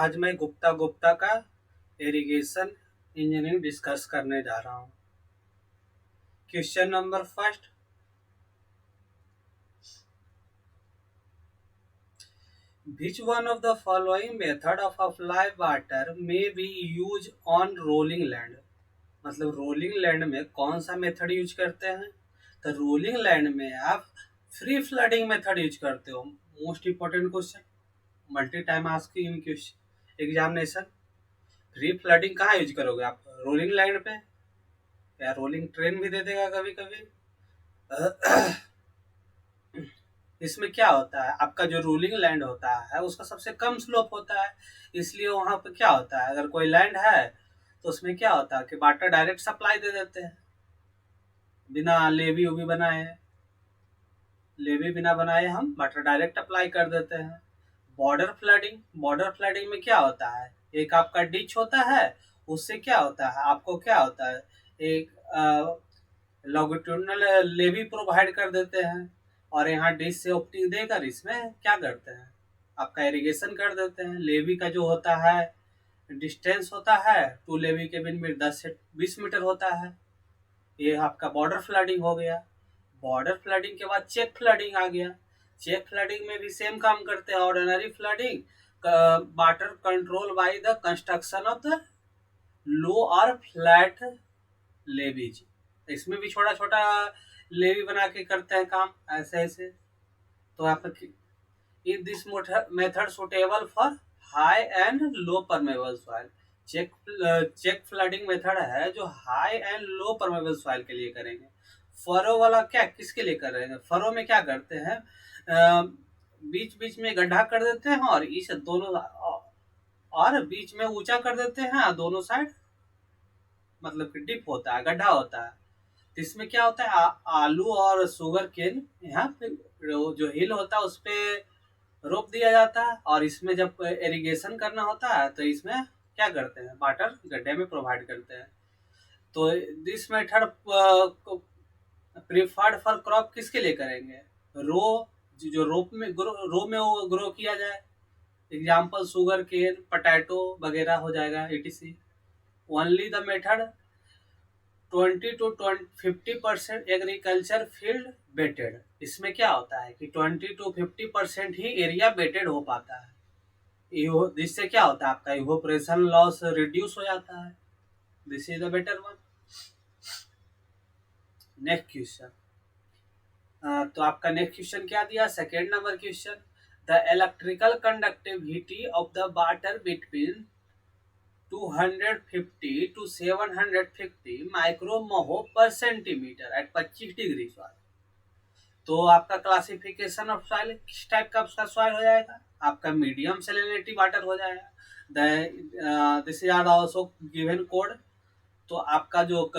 आज मैं गुप्ता गुप्ता का इरिगेशन इंजीनियरिंग डिस्कस करने जा रहा हूँ। Question number first, which one of the following method of apply water may be used on rolling land? मतलब रोलिंग लैंड में कौन सा मेथड यूज करते हैं? तो रोलिंग लैंड में आप फ्री फ्लडिंग मेथड यूज करते हो। Most important question, multi time asking in question examination. Free flooding कहाँ यूज करोगे आप? रोलिंग लैंड पे, या रोलिंग ट्रेन भी दे देगा कभी कभी। इसमें क्या होता है, आपका जो रूलिंग लैंड होता है उसका सबसे कम स्लोप होता है, इसलिए वहां पर क्या होता है, अगर कोई लैंड है तो उसमें क्या होता है कि वाटर डायरेक्ट सप्लाई दे देते हैं बिना लेवी उवी बनाए। लेवी बिना बनाए हम वाटर डायरेक्ट अप्लाई कर देते हैं। बॉर्डर फ्लडिंग में क्या होता है, एक आपका डिच होता है, उससे क्या होता है, आपको क्या होता है, एक लॉन्गिट्यूडनल लेवी प्रोवाइड कर देते हैं, और यहाँ डिश से ओपनिंग देकर इसमें क्या करते हैं, आपका इरिगेशन कर देते हैं। लेवी का जो होता है डिस्टेंस होता है टू लेवी के बिन में 10 से 20 मीटर होता है। ये आपका बॉर्डर फ्लडिंग हो गया। बॉर्डर फ्लडिंग के बाद चेक फ्लडिंग आ गया। चेक फ्लडिंग में भी सेम काम करते हैं। Ordinary flooding, water control by the construction of the low और फ्लैट लेवीज। इसमें भी छोटा छोटा लेवी बना के करते हैं काम, ऐसे ऐसे। तो आप is this method suitable for high and low permeable soil. Check check flooding method है जो high and low permeable soil के लिए करेंगे। फरो वाला क्या किसके लिए कर रहे हैं? फरो में क्या करते हैं, बीच बीच में गड्ढा कर देते हैं और इस दोनों, और बीच में ऊंचा कर देते हैं दोनों साइड, मतलब कि डिप होता है, गड्ढा होता है। तो इसमें क्या होता है, आलू और शुगर केन यहाँ पे जो हिल होता है उस पे रोप दिया जाता है, और इसमें जब इरिगेशन करना होता है तो इसमें क्या करते हैं, वाटर गड्ढे में प्रोवाइड करते हैं। तो this method preferred for crop किसके लिए करेंगे? रो, जो रो में वो ग्रो किया जाए। एग्जाम्पल शुगर केन, पोटैटो वगैरह हो जाएगा etc। Only the method 20 to 50% agriculture field bated. इसमें क्या होता है कि 20 to 50% ही एरिया बेटेड हो पाता है, जिससे क्या होता है, आपका इवोपरेशन लॉस रिड्यूस हो जाता है। This is the better one. Next question, तो आपका नेक्स्ट क्वेश्चन क्या दिया, second number question, the electrical conductivity of the water between 250 to 750 माइक्रोमोहो पर सेंटीमीटर एट 25 डिग्री सॉइल। तो आपका क्लासिफिकेशन ऑफ सॉइल किस टाइप का आपका सॉइल हो जाएगा? आपका मीडियम सैलिनिटी वाटर हो जाएगा। This is are also given code. तो आपका जो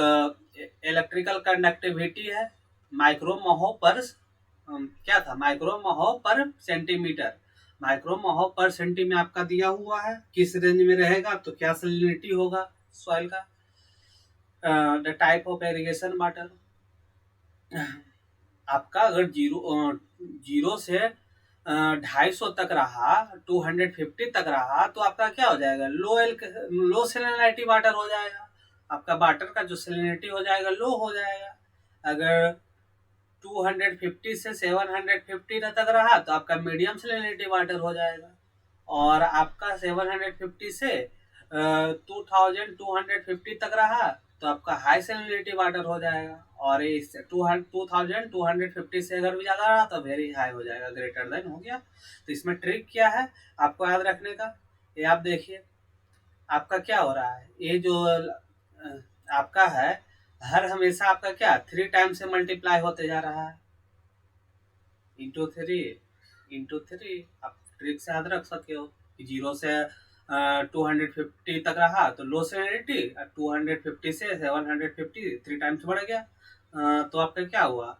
इलेक्ट्रिकल कंडक्टिविटी है माइक्रोमोहो पर, क्या था, माइक्रोमोहो पर सेंटीमीटर। माइक्रोमोहो पर सेंटी में आपका दिया हुआ है, किस रेंज में रहेगा, तो क्या सैलिनिटी होगा सॉइल का। The type of irrigation water, आपका अगर जीरो से 250 तक रहा, 250 तक रहा, तो आपका क्या हो जाएगा, लो सैलिनिटी वाटर हो जाएगा। आपका वाटर का जो सैलिनिटी हो जाएगा लो हो जाएगा। अगर 250 से 750 तक रहा तो आपका मीडियम सैलिनिटी वाटर हो जाएगा, और आपका 750 से 2250 तक रहा तो आपका हाई सैलिनिटी वाटर हो जाएगा, और इस 2250 से अगर भी ज़्यादा रहा तो वेरी हाई हो जाएगा, ग्रेटर देन हो गया। तो इसमें ट्रिक क्या है आपको याद रखने का, ये आप देखिए, आपका क्या हो रहा है, ये जो आपका है हर हमेशा आपका क्या 3 टाइम से मल्टीप्लाई होते जा रहा है, इंटू थ्री। आप ट्रिक से याद रख सकते हो कि 0 से 250 तक रहा तो लो सैलिनिटी, 250 से 750 3 टाइम्स बढ़ गया, तो आपका क्या हुआ,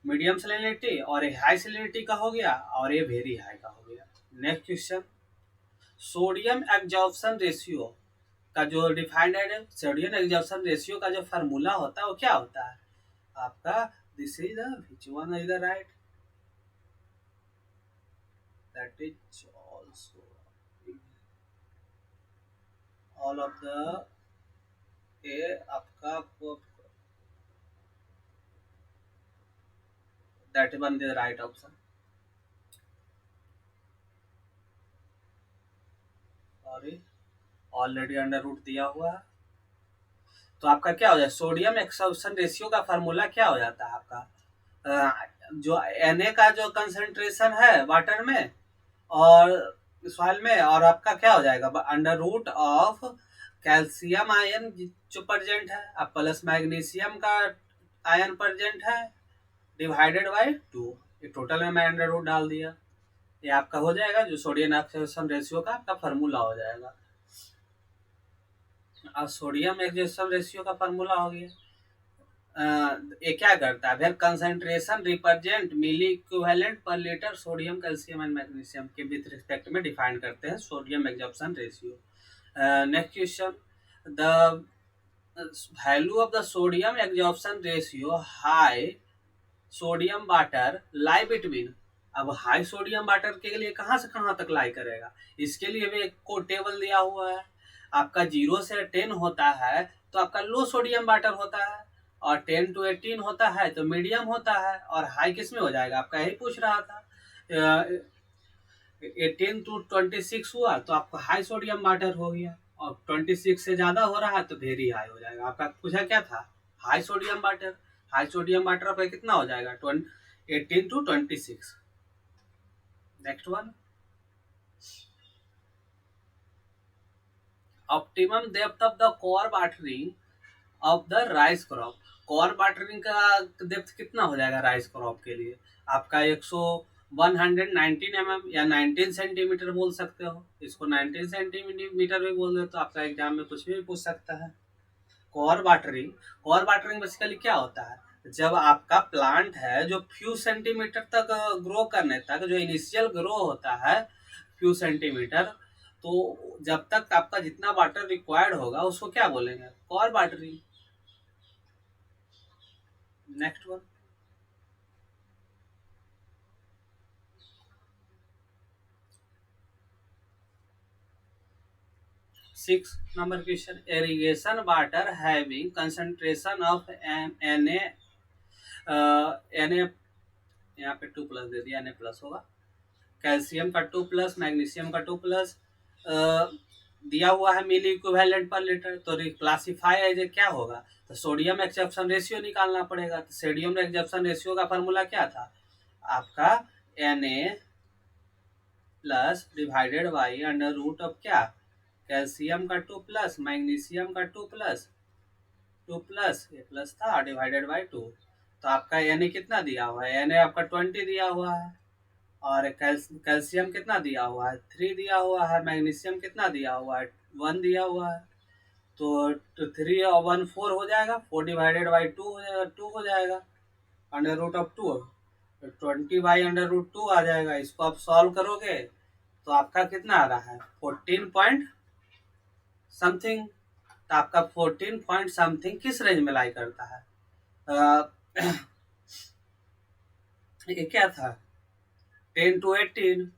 मीडियम सैलिनिटी, और ये हाई सैलिनिटी का हो गया, और ये वेरी हाई का हो गया। Next question, sodium absorption ratio का जो डिफाइंड है, सोडियम एब्जॉर्प्शन रेशियो का जो फार्मूला होता है वो क्या होता है आपका, this is which one is the right, that is also all of the a आपका that one the right option. Sorry, already under root दिया हुआ है। तो आपका क्या हो जाए, सोडियम एक्सॉर्प्शन रेशियो का फार्मूला क्या हो जाता है आपका, जो Na का जो कंसंट्रेशन है वाटर में और सॉइल में, और आपका क्या हो जाएगा under root of calcium ion जो प्रेजेंट है, अब प्लस मैग्नीशियम का आयन प्रेजेंट है, डिवाइडेड बाय 2। ये टोटल में मैं अंडर रूट डाल दिया, ये आपका हो जाएगा जो सोडियम एक्सॉर्प्शन रेशियो का आपका फार्मूला हो जाएगा। अब सोडियम एक्सॉर्प्शन रेशियो का फार्मूला हो गया। ये क्या करता है, where concentration represent milliequivalent per litre sodium calcium and magnesium के विद रिस्पेक्ट में डिफाइन करते हैं sodium absorption ratio. Next question, the value of the sodium absorption ratio high sodium water lie between. अब high sodium water के लिए कहाँ से कहाँ तक लाई करेगा, इसके लिए भी एक को टेबल दिया हुआ है। आपका 0 से 10 होता है तो आपका लो सोडियम वाटर होता है, और 10 to 18 होता है तो मीडियम होता है, और हाई किस में हो जाएगा आपका, यही पूछ रहा था। 18 to 26 हुआ तो आपका हाई सोडियम वाटर हो गया, और 26 से ज्यादा हो रहा है तो वेरी हाई हो जाएगा। आपका पूछा क्या था, high sodium water. High sodium water आपका कितना हो जाएगा, 18 to 26। Next one, optimum depth of the core watering of the rice crop. Core watering का डेप्थ कितना हो जाएगा राइस क्रॉप के लिए, आपका 119 mm या 19 सेंटीमीटर बोल सकते हो, इसको 19 सेंटीमीटर भी बोल दो तो आपका एग्जाम में कुछ भी पूछ सकता है। कोर वाटरिंग बेसिकली क्या होता है, जब आपका प्लांट है जो फ्यू सेंटीमीटर तक ग्रो करने तक, जो इनिशियल ग्रो होता है फ्यू सेंटीमीटर, तो जब तक आपका जितना वाटर रिक्वायर्ड होगा उसको क्या बोलेंगे, core watering. Next one, 6 number question, irrigation water having concentration of Na यहाँ पे 2 प्लस दे दिया, Na प्लस होगा, कैल्शियम का 2 प्लस, मैग्नीशियम का 2 प्लस दिया हुआ है मिली इक्विवेलेंट पर लीटर, तो क्लासिफाई एज क्या होगा, तो सोडियम एक्सेप्शन रेशियो निकालना पड़ेगा। तो सोडियम एक्सेप्शन रेशियो का फार्मूला क्या था आपका, Na plus divided by under root of क्या, कैल्शियम का 2 प्लस, मैग्नीशियम का 2 प्लस, 2 प्लस ये प्लस था डिवाइडेड बाई 2। तो आपका Na कितना दिया हुआ है, Na आपका 20 दिया हुआ है, और कैल्शियम कितना दिया हुआ है, 3 दिया हुआ है, मैग्नीशियम कितना दिया हुआ है, 1 दिया हुआ है। तो 3 और 1 4 हो जाएगा, 4 डिवाइडेड बाई 2 हो जाएगा, 2 हो जाएगा, under root of 2, 20 by under root 2 आ जाएगा। इसको आप सॉल्व करोगे तो आपका कितना आ रहा है, 14 पॉइंट समथिंग। तो आपका 14 पॉइंट समथिंग किस रेंज में लाई करता है, ये क्या था 10 to 18,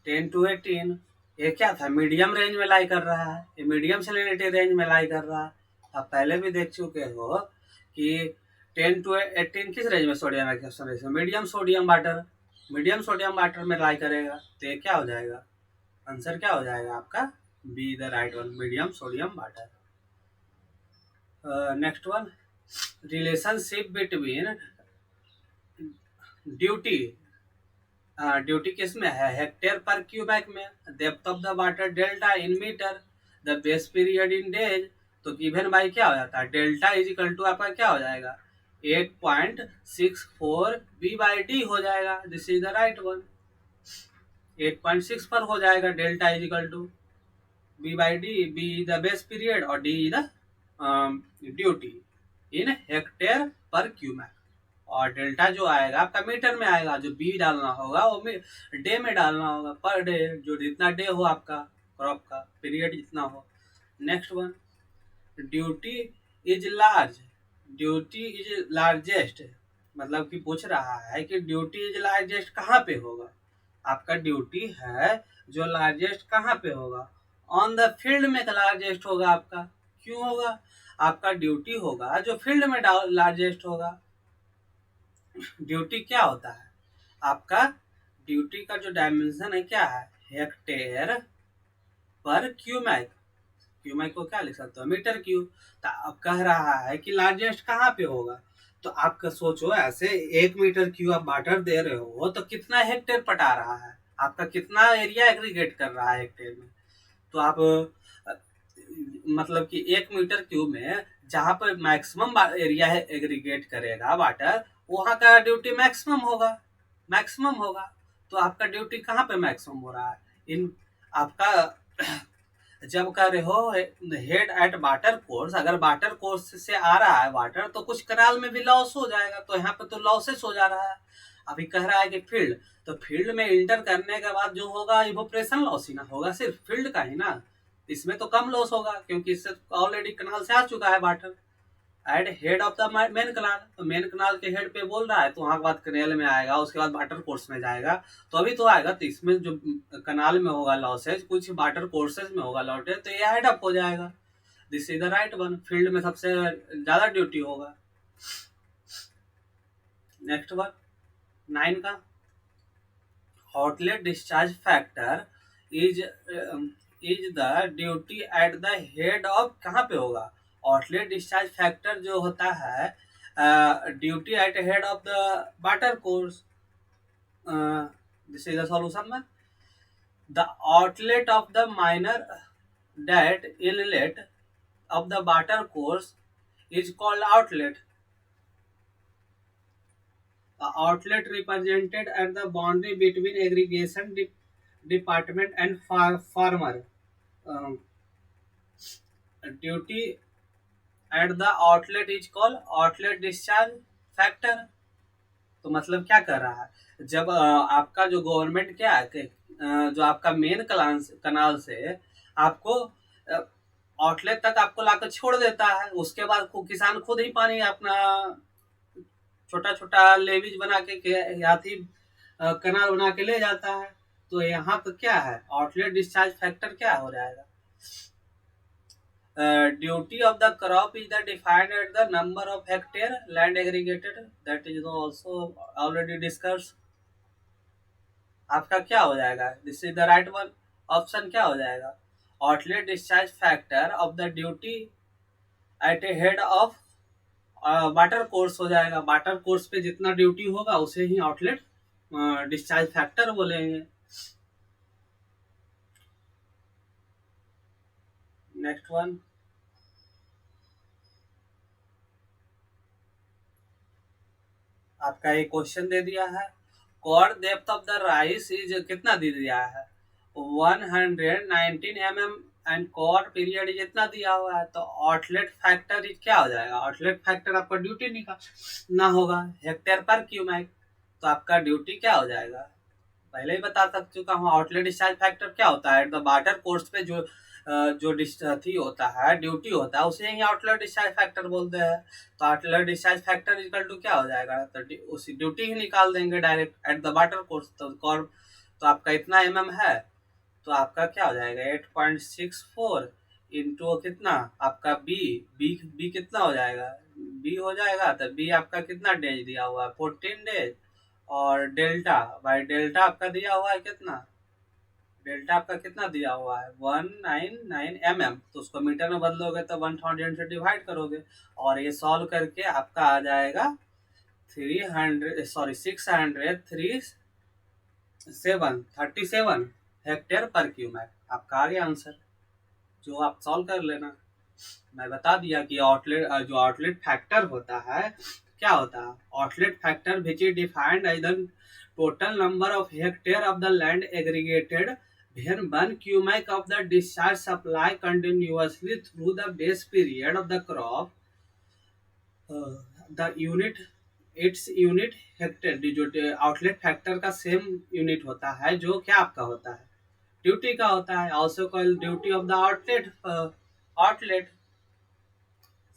10 to 18, ये क्या था मीडियम रेंज में लाई कर रहा है, ये मीडियम सैलिनिटी रेंज में लाई कर रहा है। आप पहले भी देख चुके हो कि 10 to 18 किस रेंज में sodium adsorption ratio, medium sodium water में लाई करेगा, तो ये क्या हो जाएगा, आंसर क्या हो जाएगा आपका, be the right one, medium sodium water. Next one, relationship between duty किस में है, हेक्टेयर पर क्यूबिक में, depth of the water delta in metre, the base period in days. तो गिवन बाई क्या हो जाता है, डेल्टा इज इक्वल टू आपका क्या हो जाएगा 8.64 बी बाई डी हो जाएगा, this is the right one. 8.6 पर हो जाएगा, delta is equal to B by D, B the base period और D the duty in hectare per cubic, और डेल्टा जो आएगा आपका मीटर में आएगा, जो बी डालना होगा वो डे में डालना होगा, पर डे, जो जितना डे हो आपका क्रॉप का पीरियड जितना हो। Next one, duty is largest, मतलब कि पूछ रहा है कि ड्यूटी इज लार्जेस्ट कहाँ पे होगा, आपका ड्यूटी है जो लार्जेस्ट कहाँ पे होगा, ऑन द फील्ड में लार्जेस्ट होगा आपका। क्यों होगा? आपका ड्यूटी होगा जो फील्ड में लार्जेस्ट होगा। ड्यूटी क्या होता है आपका? ड्यूटी का जो डायमेंशन है क्या है? हेक्टेयर पर क्यूमैक। क्यूमैक को क्या लिख सकते हो? Metre cube. तो अब कह रहा है कि लार्जेस्ट कहाँ पे होगा। तो आपका सोचो, ऐसे 1 मीटर क्यूब आप वाटर दे रहे हो तो कितना हेक्टेयर पटा रहा है, आपका कितना एरिया एग्रीगेट कर रहा है हेक्टेयर में। तो आप मतलब कि 1 मीटर क्यूब में जहाँ पर मैक्सिमम एरिया है एग्रीगेट करेगा वाटर, वहाँ का ड्यूटी मैक्सिमम होगा। मैक्सिमम होगा तो आपका ड्यूटी कहाँ पे मैक्सिमम हो रहा है? इन आपका जब कर रहे हो हेड एट वाटर कोर्स, अगर वाटर कोर्स से आ रहा है वाटर तो कुछ कनाल में भी लॉस हो जाएगा, तो यहाँ पे तो लॉसेस हो जा रहा है। अभी कह रहा है कि फील्ड, तो फील्ड में इंटर करने के बाद जो होगा इवोपरेशन लॉस ही ना होगा, सिर्फ फील्ड का ही ना। इसमें तो कम लॉस होगा क्योंकि इससे ऑलरेडी कनाल से आ चुका है water at head of the main canal. तो मेन कनाल के हेड पे बोल रहा है तो वहां के बाद कनेल में आएगा, उसके बाद वाटर कोर्स में जाएगा। तो अभी तो आएगा, तो इसमें जो कनाल में होगा लॉसेज, कुछ वाटर कोर्सेज में होगा लॉसेज, तो ये हेड अप हो जाएगा। This is the right one. Field में सबसे ज्यादा ड्यूटी होगा। नेक्स्ट वन 9 का, outlet discharge factor is is the duty at the head of, कहाँ पे होगा? आउटलेट डिस्चार्ज फैक्टर जो होता है duty at head of the water course. This is the solution में the outlet of the minor that inlet of the water course is called outlet. The outlet represented at the boundary between irrigation department and farmer. Um, duty at the outlet is called outlet discharge factor. तो मतलब क्या कर रहा है, जब आपका जो government क्या है कि जो आपका मेन कनाल से आपको आउटलेट तक आपको लाकर छोड़ देता है, उसके बाद किसान खुद ही पानी अपना छोटा छोटा लेविज बना के हाथी कनाल बना के ले जाता है। तो यहाँ तो क्या है, आउटलेट डिस्चार्ज फैक्टर क्या हो जाएगा? Duty of the crop is the defined at the number of hectare land aggregated, that is also already discuss. आपका क्या हो जाएगा? This is the right one. Option क्या हो जाएगा? Outlet discharge factor of the duty at a head of water course हो जाएगा। Water course पे जितना ड्यूटी होगा उसे ही आउटलेट डिस्चार्ज फैक्टर बोलेंगे। नेक्स्ट वन, आपका एक क्वेश्चन दे दिया है, core depth of the rice is कितना दे दिया है? 119 mm and core period is इतना दिया हुआ है। तो आउटलेट फैक्टर इज क्या हो जाएगा? आउटलेट फैक्टर आपका ड्यूटी निकालना होगा हेक्टेयर पर क्यूमैक। तो आपका ड्यूटी क्या हो जाएगा? पहले ही बता चुका हूँ, आउटलेट डिस्चार्ज फैक्टर क्या होता है? द वाटर कोर्स पे जो थी होता है ड्यूटी होता है, उसे ही आउटलेट डिस्चार्ज फैक्टर बोलते हैं। तो outlet discharge factor equal to क्या हो जाएगा? तो उसी ड्यूटी ही निकाल देंगे direct at the water course. तो आपका इतना है, तो आपका क्या हो जाएगा? 8.64 इंटू कितना आपका बी। बी कितना हो जाएगा? बी हो जाएगा, तो बी आपका कितना डेज दिया हुआ है? 14 डेज। और डेल्टा भाई, डेल्टा आपका दिया हुआ है कितना? डेल्टा आपका कितना दिया हुआ है? 199 mm। तो उसको मीटर में बदलोगे तो 1000 से डिवाइड करोगे, और ये सॉल्व करके आपका आ जाएगा 637 हेक्टेयर पर क्यूमैक। आपका आ गया आंसर, जो आप सॉल्व कर लेना। मैं बता दिया कि जो आउटलेट फैक्टर होता है क्या होता है? Outlet factor which is defined as the total number of hectare of the land aggregated when 1 cubic of the discharge supply continuously through the base period of the crop, the unit its unit hectare. जो outlet factor का same unit होता है जो क्या आपका होता है? Duty का होता है। Also called duty of the outlet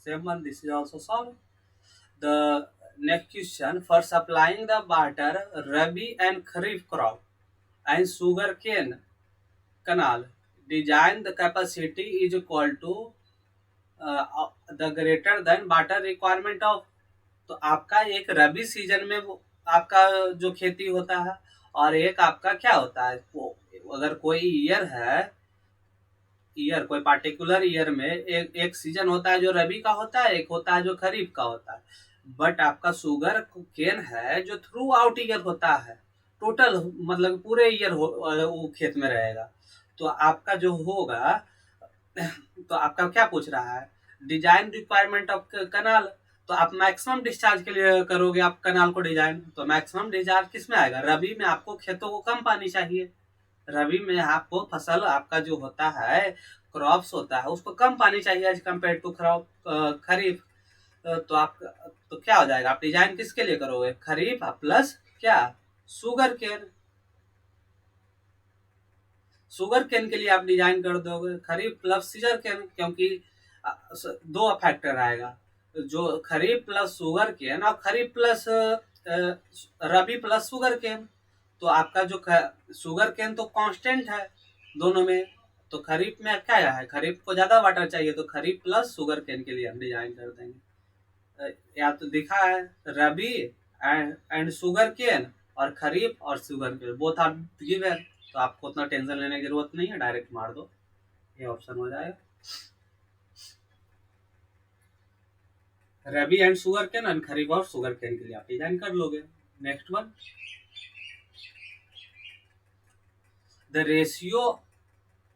same one. This is also solve. The next question, for supplying the water rabi and kharif crop and sugar cane canal design the capacity is equal to the greater than water requirement of. तो आपका एक रबी season में आपका जो खेती होता है, और एक आपका क्या होता है, अगर कोई ईयर है, ईयर कोई पार्टिकुलर ईयर में एक एक सीजन होता है जो रबी का होता है, एक होता है जो खरीफ का होता है। बट आपका शुगर केन है जो थ्रू आउट ईयर होता है, टोटल मतलब पूरे ईयर वो खेत में रहेगा। तो आपका जो होगा, तो आपका क्या पूछ रहा है, डिजाइन रिक्वायरमेंट ऑफ कनाल। तो आप मैक्सिमम डिस्चार्ज के लिए करोगे आप कनाल को डिजाइन, तो मैक्सिमम डिस्चार्ज किस में आएगा, रबी में। आपको खेतों को कम पानी चाहिए, रबी में आपको फसल आपका जो होता है, क्रॉप्स होता है, उसको कम पानी चाहिए एज कम्पेयर टू खरीफ। तो आप, तो क्या हो जाएगा, आप डिजाइन किसके लिए करोगे, खरीफ प्लस क्या, शुगर केन। शुगर केन के लिए आप डिजाइन कर दोगे खरीफ प्लस शुगर केन, क्योंकि दो फैक्टर आएगा, जो खरीफ प्लस शुगर केन और खरीफ प्लस रबी प्लस शुगर केन। तो आपका जो शुगर केन तो कांस्टेंट है दोनों में, तो खरीफ में क्या है, खरीफ को ज्यादा वाटर चाहिए, तो खरीफ प्लस शुगर केन के लिए हम डिजाइन कर देंगे। या तो दिखा है रबी एंड शुगर केन, और खरीफ और sugar cane both are given. तो आपको उतना टेंशन लेने की जरूरत नहीं है, डायरेक्ट मार दो, ये ऑप्शन हो जाएगा। रबी एंड शुगर केन एंड खरीफ और शुगर केन के लिए आप डिजाइन कर लोगे। Next one, the ratio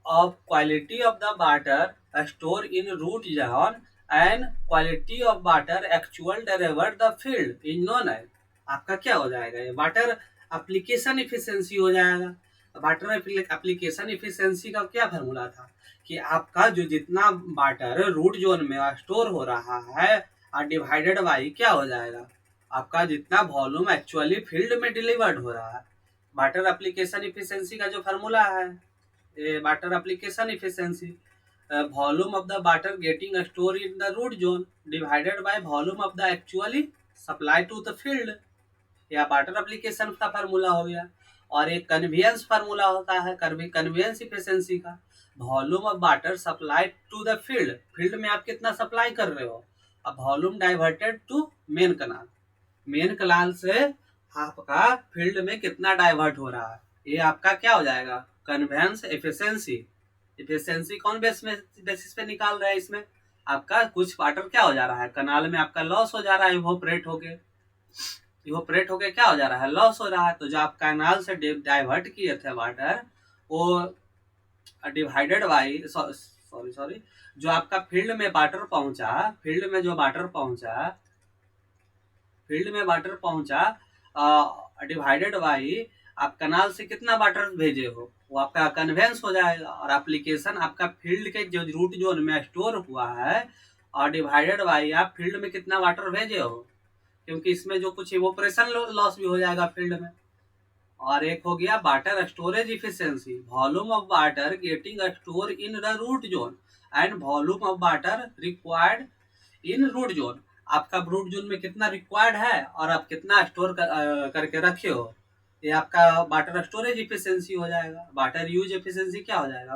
of quality of the water stored in root zone and quality of water actual delivered the field is known as। आपका क्या हो जाएगा, ये वाटर एप्लीकेशन इफिशिएंसी हो जाएगा। वाटर एप्लीकेशन इफिशिएंसी का क्या फार्मूला था, कि आपका जो जितना वाटर रूट जोन में स्टोर हो रहा है और डिवाइडेड बाई क्या हो जाएगा, आपका जितना वॉल्यूम एक्चुअली फील्ड में डिलीवर्ड हो रहा है। वाटर एप्लीकेशन इफिशिएंसी का जो फार्मूला है, water application efficiency, volume of the water getting stored in the root zone divided by volume of the actually supply to the field, या water application का formula हो गया। और एक कन्वेंस फार्मूला होता है कन्वेंस इफिशिएंसी का, volume of water supply to the field, field में आप कितना सप्लाई कर रहे हो, अब volume diverted to main canal, main canal से आपका फील्ड में कितना डाइवर्ट हो रहा है, ये आपका क्या हो जाएगा, कन्वेंस एफिशिएंसी। एफिशिएंसी कौन बेसिस पे निकाल रहा है, इसमें आपका कुछ वाटर क्या हो जा रहा है, कनाल में आपका लॉस हो जा रहा है, इवोपरेट होके क्या हो जा रहा है, लॉस हो रहा है। तो जो आप कैनाल से डाइवर्ट किए थे वाटर, वो डिवाइडेड बाई सॉरी जो आपका फील्ड में वाटर पहुंचा डिवाइडेड बाई आप कनाल से कितना वाटर भेजे हो, वो आपका कन्वेंस हो जाएगा। और एप्लीकेशन आपका फील्ड के जो रूट जोन में स्टोर हुआ है और डिवाइडेड बाई आप फील्ड में कितना वाटर भेजे हो, क्योंकि इसमें जो कुछ इवोपरेशन लॉस भी हो जाएगा फील्ड में। और एक हो गया water storage efficiency, volume of water getting store in the root zone and volume of water required in root zone. आपका रूट जोन में कितना रिक्वायर्ड है और आप कितना स्टोर करके रखे हो, ये आपका वाटर स्टोरेज इफिशिएंसी हो जाएगा। वाटर यूज एफिशिएंसी क्या हो जाएगा,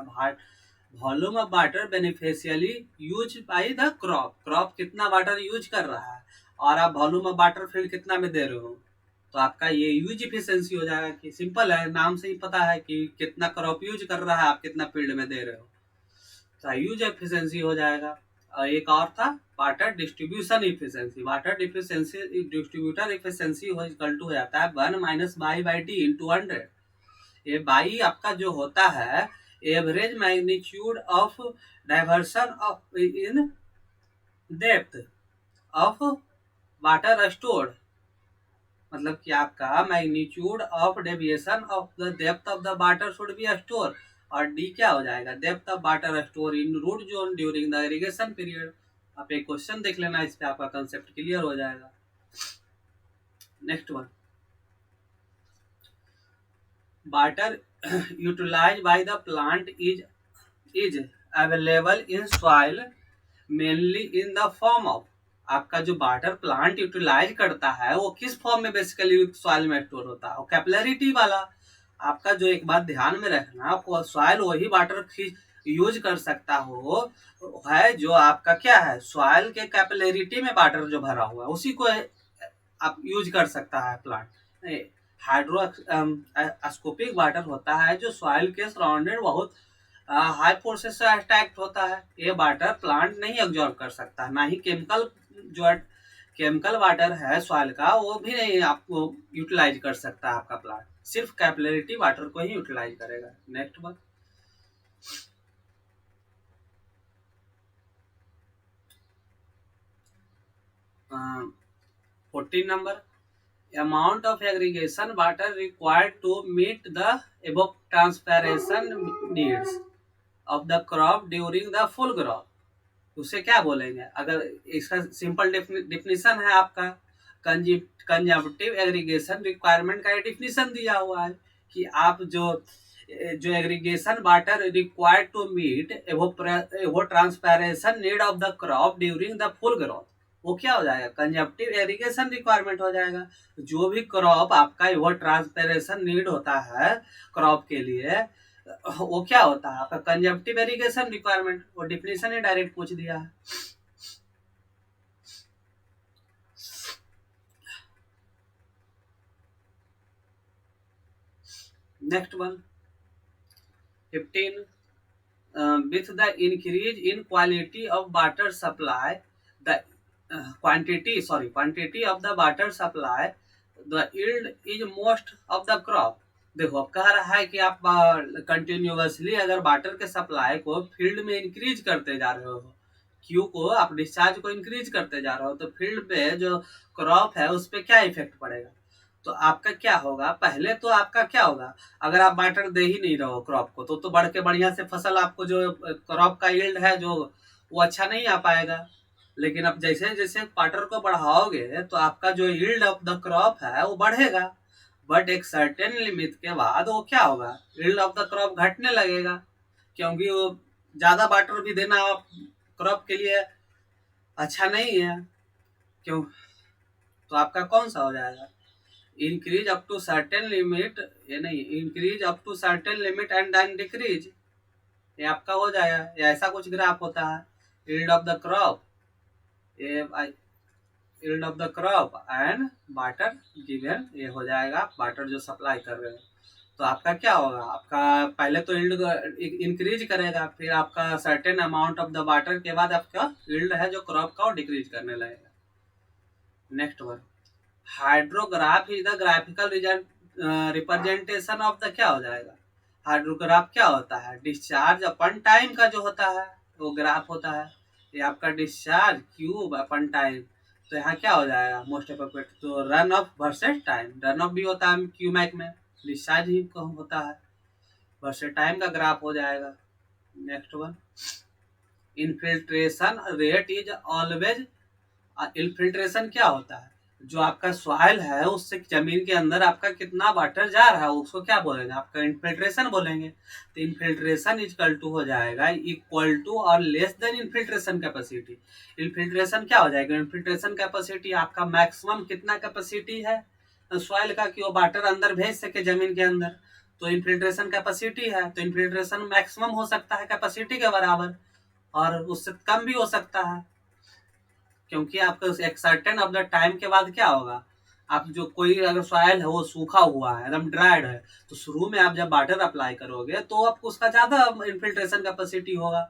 volume of water beneficially use by the crop कितना वाटर यूज कर रहा है, और आप वॉल्यूम ऑफ वाटर फील्ड कितना में दे रहे हो, तो आपका ये यूज इफिशिएंसी हो जाएगा। कि सिंपल है, नाम से ही पता है कि कितना क्रॉप यूज कर रहा है, आप कितना फील्ड में दे रहे हो, तो यूज एफिशिएंसी हो जाएगा। एक और था water distribution efficiency, distributor efficiency equal to हो जाता है 1 - बाई/डी × 100। ये बाई आपका जो होता है average magnitude of diversion of in depth of water stored, मतलब कि आपका magnitude of deviation of the depth of the water should be store, और डी क्या हो जाएगा, depth of water store in root zone during the irrigation period. आप एक question देख लेना, इस पे आपका कंसेप्ट क्लियर हो जाएगा। Next one, water utilize by the plant is available in soil mainly in the form of, आपका जो वाटर प्लांट यूटिलाइज करता है वो किस फॉर्म में बेसिकली सॉइल में स्टोर होता है, कैपिलरिटी वाला। आपका जो एक बात ध्यान में रखना, सॉइल वही वाटर यूज कर सकता हो है जो आपका क्या है, सॉइल के कैपिलरिटी में वाटर जो भरा हुआ है उसी को आप यूज कर सकता है प्लांट। हाइड्रोस्कोपिक वाटर होता है जो सॉइल के सराउंडेड बहुत हाई फोर्सेस से अटैक्ट होता है। ये वाटर प्लांट नहीं एब्जॉर्ब कर सकता, ना ही जो केमिकल वाटर है सॉइल का वो भी नहीं आपको यूटिलाइज कर सकता है आपका प्लांट, सिर्फ कैपिलरिटी वाटर को ही यूटिलाइज करेगा। Next one, 14 number, amount of irrigation water required to meet the above transpiration needs of the crop during the full crop। उसे क्या बोलेंगे, अगर इसका सिंपल डिफिनीशन है आपका, कंजर्वेटिव एग्रीगेशन रिक्वायरमेंट का डिफिनीशन दिया हुआ है कि आप जो जो irrigation water required to meet वो transpiration need of the crop during the full growth, वो क्या हो जाएगा, कंजप्टिव एरिगेशन रिक्वायरमेंट हो जाएगा। जो भी क्रॉप आपका वो ट्रांसपेरेशन नीड होता है क्रॉप के लिए, वो क्या होता है आपका कंजप्टिव एरिगेशन रिक्वायरमेंट, वो डिफिनेशन ही डायरेक्ट पूछ दिया है। Next one, 15, with the increase in quality of water supply, the quantity of the water supply, the yield is most of the crop। देखो अब कह रहा है कि आप कंटिन्यूअसली अगर वाटर के सप्लाई को फील्ड में इंक्रीज करते जा रहे हो, क्यू को आप डिस्चार्ज को इंक्रीज करते जा रहे हो, तो फील्ड पे जो क्रॉप है उस पर क्या इफेक्ट पड़ेगा। तो आपका क्या होगा, पहले तो आपका क्या होगा, अगर आप वाटर दे ही नहीं रहो क्रॉप को तो बढ़ के बढ़िया से फसल आपको जो क्रॉप का यील्ड है जो वो अच्छा नहीं आ पाएगा। लेकिन अब जैसे जैसे वाटर को बढ़ाओगे तो आपका जो यील्ड ऑफ द क्रॉप है वो बढ़ेगा, बट एक सर्टेन लिमिट के बाद वो क्या होगा, यील्ड ऑफ द क्रॉप घटने लगेगा, क्योंकि वो ज्यादा वाटर भी देना क्रॉप के लिए अच्छा नहीं है। क्यों, तो आपका कौन सा हो जाएगा, increase up to certain limit, ये नहीं, increase up to certain limit and then decrease, ये आपका हो जाएगा। ये ऐसा कुछ ग्राफ होता है, यील्ड ऑफ द क्रॉप, ये yield of the crop and water given, ये हो जाएगा वाटर जो सप्लाई कर रहे हैं। तो आपका क्या होगा, आपका पहले तो यील्ड इंक्रीज करेगा, फिर आपका certain amount of the water के बाद आपका यील्ड है जो क्रॉप का वो डिक्रीज करने लगेगा। Next one, hydrograph is the graphical representation of the, क्या हो जाएगा, हाइड्रोग्राफ क्या होता है, डिस्चार्ज अपन टाइम का जो होता है वो ग्राफ होता है। ये आपका डिस्चार्ज क्यूब अपन टाइम, तो यहाँ क्या हो जाएगा मोस्ट अप्रोप्रिएट, तो run of versus time, run of भी होता है क्यू मैक में, डिस्चार्ज ही होता है, वर्सेस टाइम का ग्राफ हो जाएगा। Next one, infiltration rate is always, infiltration क्या होता है, जो आपका सॉइल है उससे जमीन के अंदर आपका कितना वाटर जा रहा है उसको क्या बोलेंगे, आपका इनफिल्ट्रेशन बोलेंगे। तो इनफिल्ट्रेशन इक्वल टू हो जाएगा इक्वल टू और less than infiltration capacity. Infiltration क्या हो जाएगा, इनफिल्ट्रेशन कैपेसिटी आपका मैक्सिमम कितना कैपेसिटी है सॉइल का कि वो वाटर अंदर भेज सके जमीन के अंदर, तो इनफिल्ट्रेशन कैपेसिटी है, तो इनफिल्ट्रेशन मैक्सिमम हो सकता है कैपेसिटी के बराबर, और उससे कम भी हो सकता है, क्योंकि आपका एक सर्टेन ऑफ द टाइम के बाद क्या होगा, आप जो कोई अगर सॉइल है वो सूखा हुआ है एकदम ड्राइड है, तो शुरू में आप जब वाटर अप्लाई करोगे तो आपको उसका ज्यादा इनफिल्ट्रेशन कैपेसिटी होगा,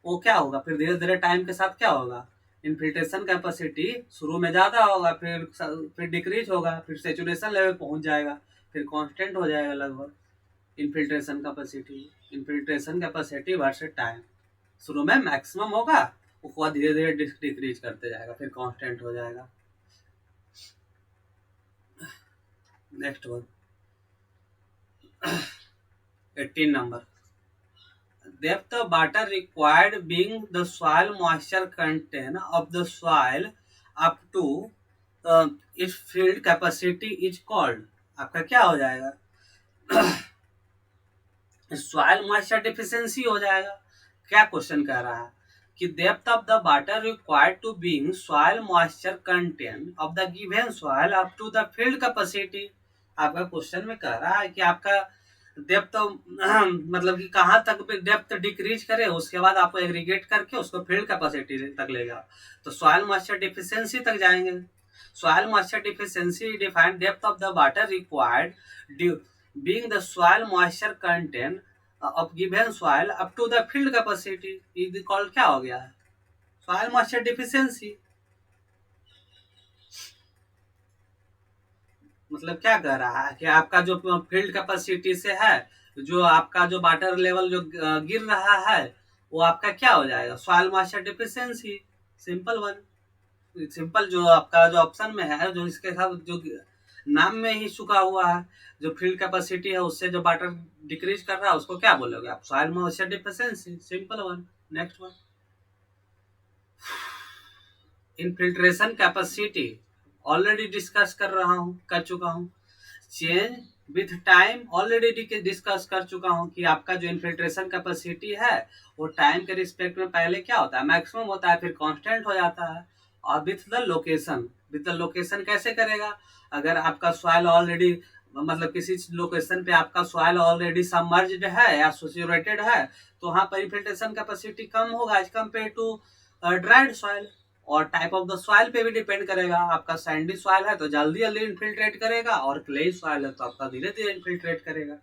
वो क्या होगा फिर धीरे धीरे टाइम के साथ क्या होगा, इनफिल्ट्रेशन कैपेसिटी शुरू में ज्यादा होगा, फिर डिक्रीज होगा, फिर सेचुरेशन लेवल पहुंच जाएगा, फिर कांस्टेंट हो जाएगा लगभग इनफिल्ट्रेशन कैपेसिटी वर्सेस टाइम, शुरू में मैक्सिमम होगा, उसके बाद धीरे धीरे डिक्रीज करते जाएगा, फिर कांस्टेंट हो जाएगा। Next one, 18 number, depth of water required being the soil moisture content of the soil up to its field capacity is called, आपका क्या हो जाएगा सॉइल मॉइस्चर डिफिशियंसी हो जाएगा। क्या क्वेश्चन कह रहा है कि depth of the water required to being soil moisture content of the given soil up to the field capacity. आपका क्वेश्चन में कह रहा है कि आपका डेप्थ मतलब कि कहाँ तक डेप्थ डिक्रीज करे, उसके बाद आपको एग्रीगेट करके उसको फील्ड कैपेसिटी तक ले जाओ, तो सॉइल मॉइस्चर डिफिशियंसी तक जाएंगे। Soil moisture deficiency define depth of the water required being the soil moisture content of given soil up to the field capacity is called क्या हो गया, सॉइल मॉइस्चर डिफिशियंसी। मतलब क्या कह रहा है कि आपका जो फील्ड कैपेसिटी से है, जो आपका जो वाटर लेवल जो गिर रहा है, वो आपका क्या हो जाएगा, soil moisture deficiency. Simple one, simple जो आपका जो ऑप्शन में है, जो इसके साथ जो नाम में ही चुका हुआ है, जो फील्ड कैपेसिटी है उससे जो वाटर डिक्रीज कर रहा है उसको क्या बोलोगे आप, soil moisture deficiency. Simple one. Next one, infiltration capacity already discuss कर चुका हूँ। Change with time already discuss कर चुका हूँ कि आपका जो इनफिल्ट्रेशन कैपेसिटी है वो टाइम के रिस्पेक्ट में पहले क्या होता है, मैक्सिमम होता है, फिर कांस्टेंट हो जाता है। और विथ द लोकेशन कैसे करेगा, अगर आपका सॉइल ऑलरेडी मतलब किसी लोकेशन पे आपका सॉइल ऑलरेडी सबमर्ज्ड है या सैचुरेटेड है, तो वहां पर इनफिल्ट्रेशन कैपेसिटी कम होगा as compare to dried soil. और टाइप ऑफ द सॉइल पे भी डिपेंड करेगा, आपका सैंडी सॉइल है तो जल्दी जल्दी इन्फिल्ट्रेट करेगा, और क्ले सॉइल है तो आपका धीरे धीरे इन्फिल्ट्रेट करेगा।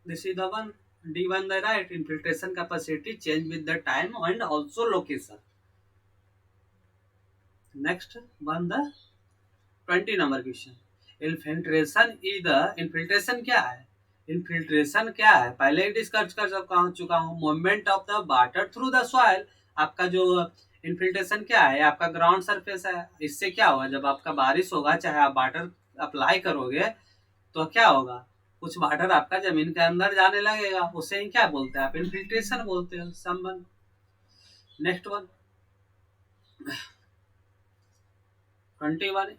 This is the one, D one the right, infiltration capacity change with the time and also location. Next one the 20 number question, infiltration क्या है, इन्फिल्ट्रेशन क्या है पहले ही डिस्कस कर चुका हूँ, movement of the water through the soil. आपका जो इन्फिल्ट्रेशन क्या है, आपका ग्राउंड सरफेस है, इससे क्या होगा, जब आपका बारिश होगा चाहे आप वाटर अप्लाई करोगे तो क्या होगा, कुछ वाटर आपका जमीन के अंदर जाने लगेगा, उसे ही क्या बोलते हैं आप, इन्फिल्ट्रेशन बोलते हैं संबंध। Next one 21,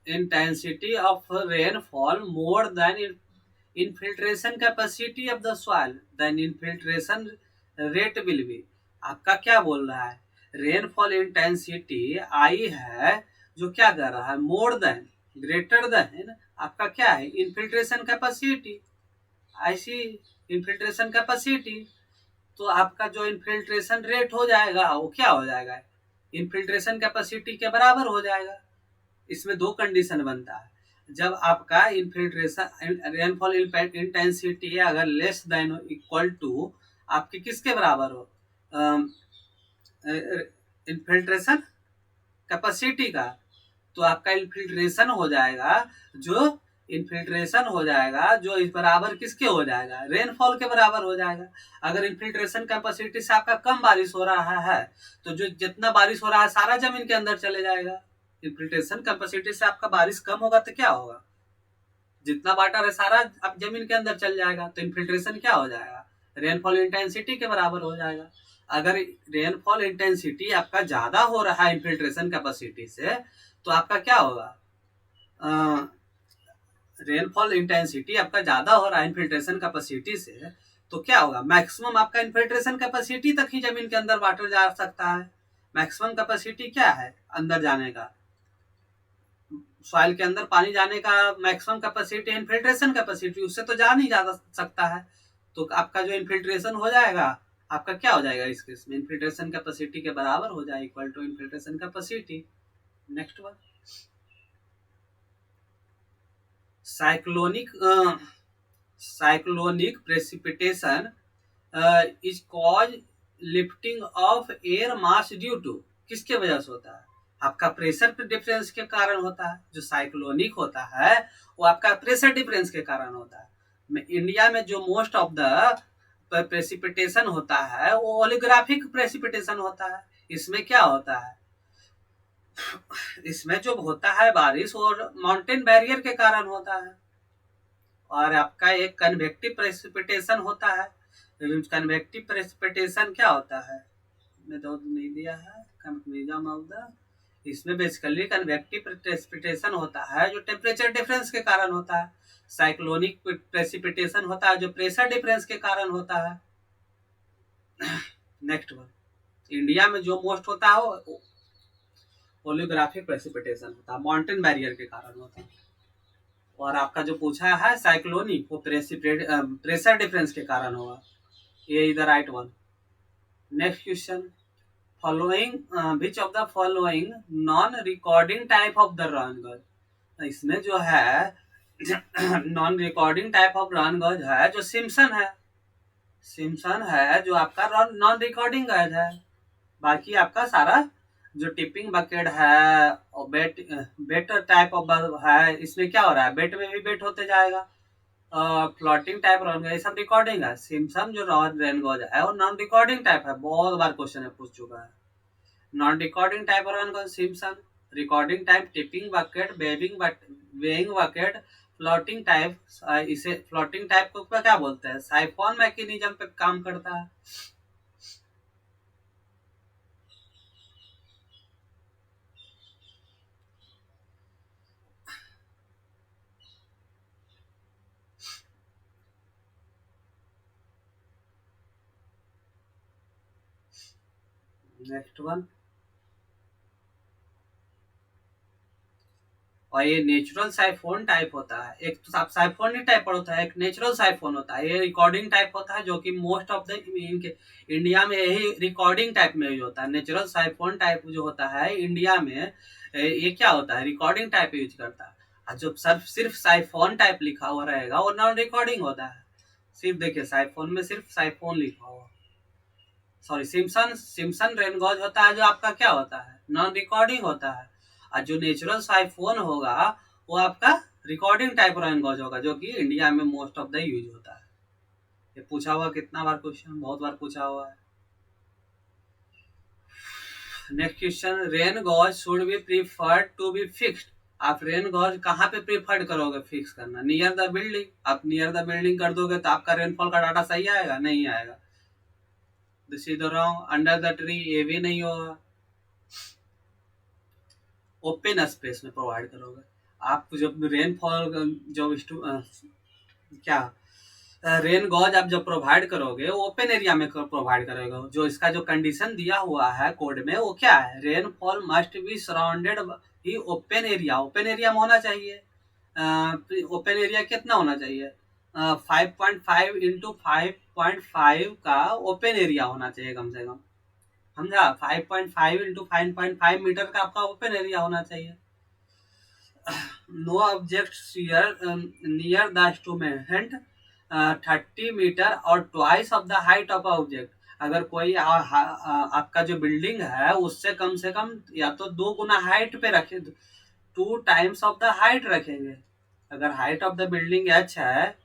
intensity of rainfall more than infiltration capacity of the soil, then infiltration rate will be। आपका क्या बोल रहा है, रेनफॉल इंटेंसिटी आई है जो क्या कर रहा है, मोर देन, ग्रेटर देन आपका क्या है, इन्फिल्ट्रेशन कैपेसिटी। ऐसी इन्फिल्ट्रेशन कैपेसिटी, तो आपका जो इन्फिल्ट्रेशन रेट हो जाएगा वो क्या हो जाएगा, इन्फिल्ट्रेशन कैपेसिटी के बराबर हो जाएगा। इसमें दो कंडीशन बनता है, जब आपका इन्फिल्ट्रेशन रेनफॉल इंटेंसिटी अगर लेस देन इक्वल टू आपके किसके बराबर हो, इन्फिल्ट्रेशन कैपेसिटी का, तो आपका इन्फिल्ट्रेशन हो जाएगा, जो इन्फिल्ट्रेशन हो जाएगा जो इस बराबर किसके हो जाएगा, रेनफॉल के बराबर हो जाएगा। अगर इन्फिल्ट्रेशन कैपेसिटी से आपका कम बारिश हो रहा है तो जो जितना बारिश हो रहा है सारा जमीन के अंदर चले जाएगा। इन्फिल्ट्रेशन कैपेसिटी से आपका बारिश कम होगा तो क्या होगा, जितना वाटर है सारा अब जमीन के अंदर चल जाएगा, तो इन्फिल्ट्रेशन क्या हो जाएगा, रेनफॉल इंटेंसिटी के बराबर हो जाएगा। अगर रेनफॉल इंटेंसिटी आपका ज्यादा हो रहा है इन्फिल्ट्रेशन कैपेसिटी से, तो आपका क्या होगा, रेनफॉल इंटेंसिटी आपका ज्यादा हो रहा है इन्फिल्ट्रेशन कैपेसिटी से, तो क्या होगा, मैक्सिमम आपका इन्फिल्ट्रेशन कैपेसिटी तक ही जमीन के अंदर वाटर जा सकता है। मैक्सिमम कैपेसिटी क्या है अंदर जाने का, सॉइल के अंदर पानी जाने का मैक्सिमम कैपेसिटी इन्फिल्ट्रेशन कैपेसिटी, उससे तो जा नहीं जा सकता है। तो आपका जो इन्फिल्ट्रेशन हो जाएगा आपका क्या हो जाएगा, इस केस में इन्फिल्ट्रेशन कैपेसिटी के बराबर हो जाएगा, equal to infiltration capacity. Next one, cyclonic cyclonic precipitation is cause lifting of air mass due to, किसके वजह से होता है, आपका प्रेशर डिफरेंस के कारण होता है। जो साइक्लोनिक होता है वो आपका प्रेशर डिफरेंस के कारण होता है। इंडिया में जो मोस्ट ऑफ द प्रेसिपिटेशन होता है वो ओलिग्राफिक प्रेसिपिटेशन होता है। इसमें क्या होता है, इसमें जो होता है बारिश और माउंटेन बैरियर के कारण होता है। और आपका एक कन्वेक्टिव प्रेसिपिटेशन होता है। कन्वेक्टिव प्रेसिपिटेशन क्या होता है, मैं तो नहीं दिया है, मैकेनिज्म ऑफ द, इसमें बेसिकली कन्वेक्टिव प्रेसिपिटेशन होता है जो टेम्परेचर डिफरेंस के कारण होता है। साइक्लोनिक प्रेसिपिटेशन होता है जो प्रेशर डिफरेंस के कारण होता है। नेक्स्ट वन, इंडिया में जो मोस्ट होता है वो ओलियोग्राफिक प्रेसिपिटेशन होता है, माउंटेन बैरियर के कारण होता है। और आपका जो पूछा है साइक्लोनिक, वो प्रेशर डिफरेंस के कारण होगा। ये is the right one. Next question, following which of the following non recording type of the run गज। इसमें जो है non recording type of run गज है जो सिम्पसन है। सिम्पसन है जो आपका नॉन रिकॉर्डिंग गज है। बाकी आपका सारा जो टिपिंग बकेट है और बेट टाइप ऑफ है, इसमें क्या हो रहा है, बेट में भी बेट होते जाएगा। फ्लोटिंग टाइप रन गज ये सब रिकॉर्डिंग है। सिम्पसन जो रेन गज है वो नॉन रिकॉर्डिंग टाइप है, बहुत बार क्वेश्चन में पूछ चुका है। नॉन रिकॉर्डिंग टाइप रन गज Simpson, recording type tipping bucket, weighing bucket, floating type, इसे फ्लोटिंग टाइप को क्या बोलते हैं, साइफोन मैकेनिज्म पे काम करता है। नेक्स्ट वन, और ये नेचुरल साइफोन टाइप होता है। एक तो आप साइफोन ही टाइप पर होता है, एक नेचुरल साइफोन होता है। ये रिकॉर्डिंग टाइप होता है जो कि मोस्ट ऑफ द इनके इंडिया में यही रिकॉर्डिंग टाइप में यूज होता है। नेचुरल साइफोन टाइप जो होता है इंडिया में ये क्या होता है, रिकॉर्डिंग टाइप यूज करता है। और जो सिर्फ साइफोन टाइप लिखा हुआ रहेगा वो नॉन रिकॉर्डिंग होता है। सिर्फ देखिए साइफोन में सिर्फ साइफोन लिखा हुआ, सॉरी सिम्पसन सिम्पसन रेनगॉज होता है जो आपका क्या होता है, नॉन रिकॉर्डिंग होता है। और जो नेचुरल साइफोन होगा वो आपका रिकॉर्डिंग टाइप रेनगॉज होगा, जो कि इंडिया में मोस्ट ऑफ द यूज होता है। ये पूछा हुआ कितना बार क्वेश्चन, बहुत बार पूछा हुआ है। Next question, rain gauge should be preferred to be fixed. आप रेन गॉज कहाँ पे प्रीफर्ड करोगे फिक्स करना, नियर द बिल्डिंग। आप नियर द बिल्डिंग कर दोगे तो आपका रेनफॉल का डाटा सही आएगा, नहीं आएगा। This is the wrong. Under the tree ये भी नहीं होगा। ओपन स्पेस में प्रोवाइड करोगे। आप जब रेनफॉल जो क्या रेन गॉज आप जब प्रोवाइड करोगे वो ओपन एरिया में प्रोवाइड करोगे। जो इसका जो कंडीशन दिया हुआ है कोड में वो क्या है, rainfall must be surrounded he open area. Open area में होना चाहिए। ओपन एरिया कितना होना चाहिए, 5.5 इंटू 5.5 का ओपन एरिया होना चाहिए कम से कम, समझा। 5.5 इंटू 5.5 मीटर का आपका ओपन एरिया होना चाहिए। No object near the instrument 30 metre और twice of the height of object. अगर कोई आपका जो बिल्डिंग है उससे कम से कम या तो 2 गुना हाइट पे रखे, 2 टाइम्स ऑफ द हाइट रखेंगे। अगर height of the building h है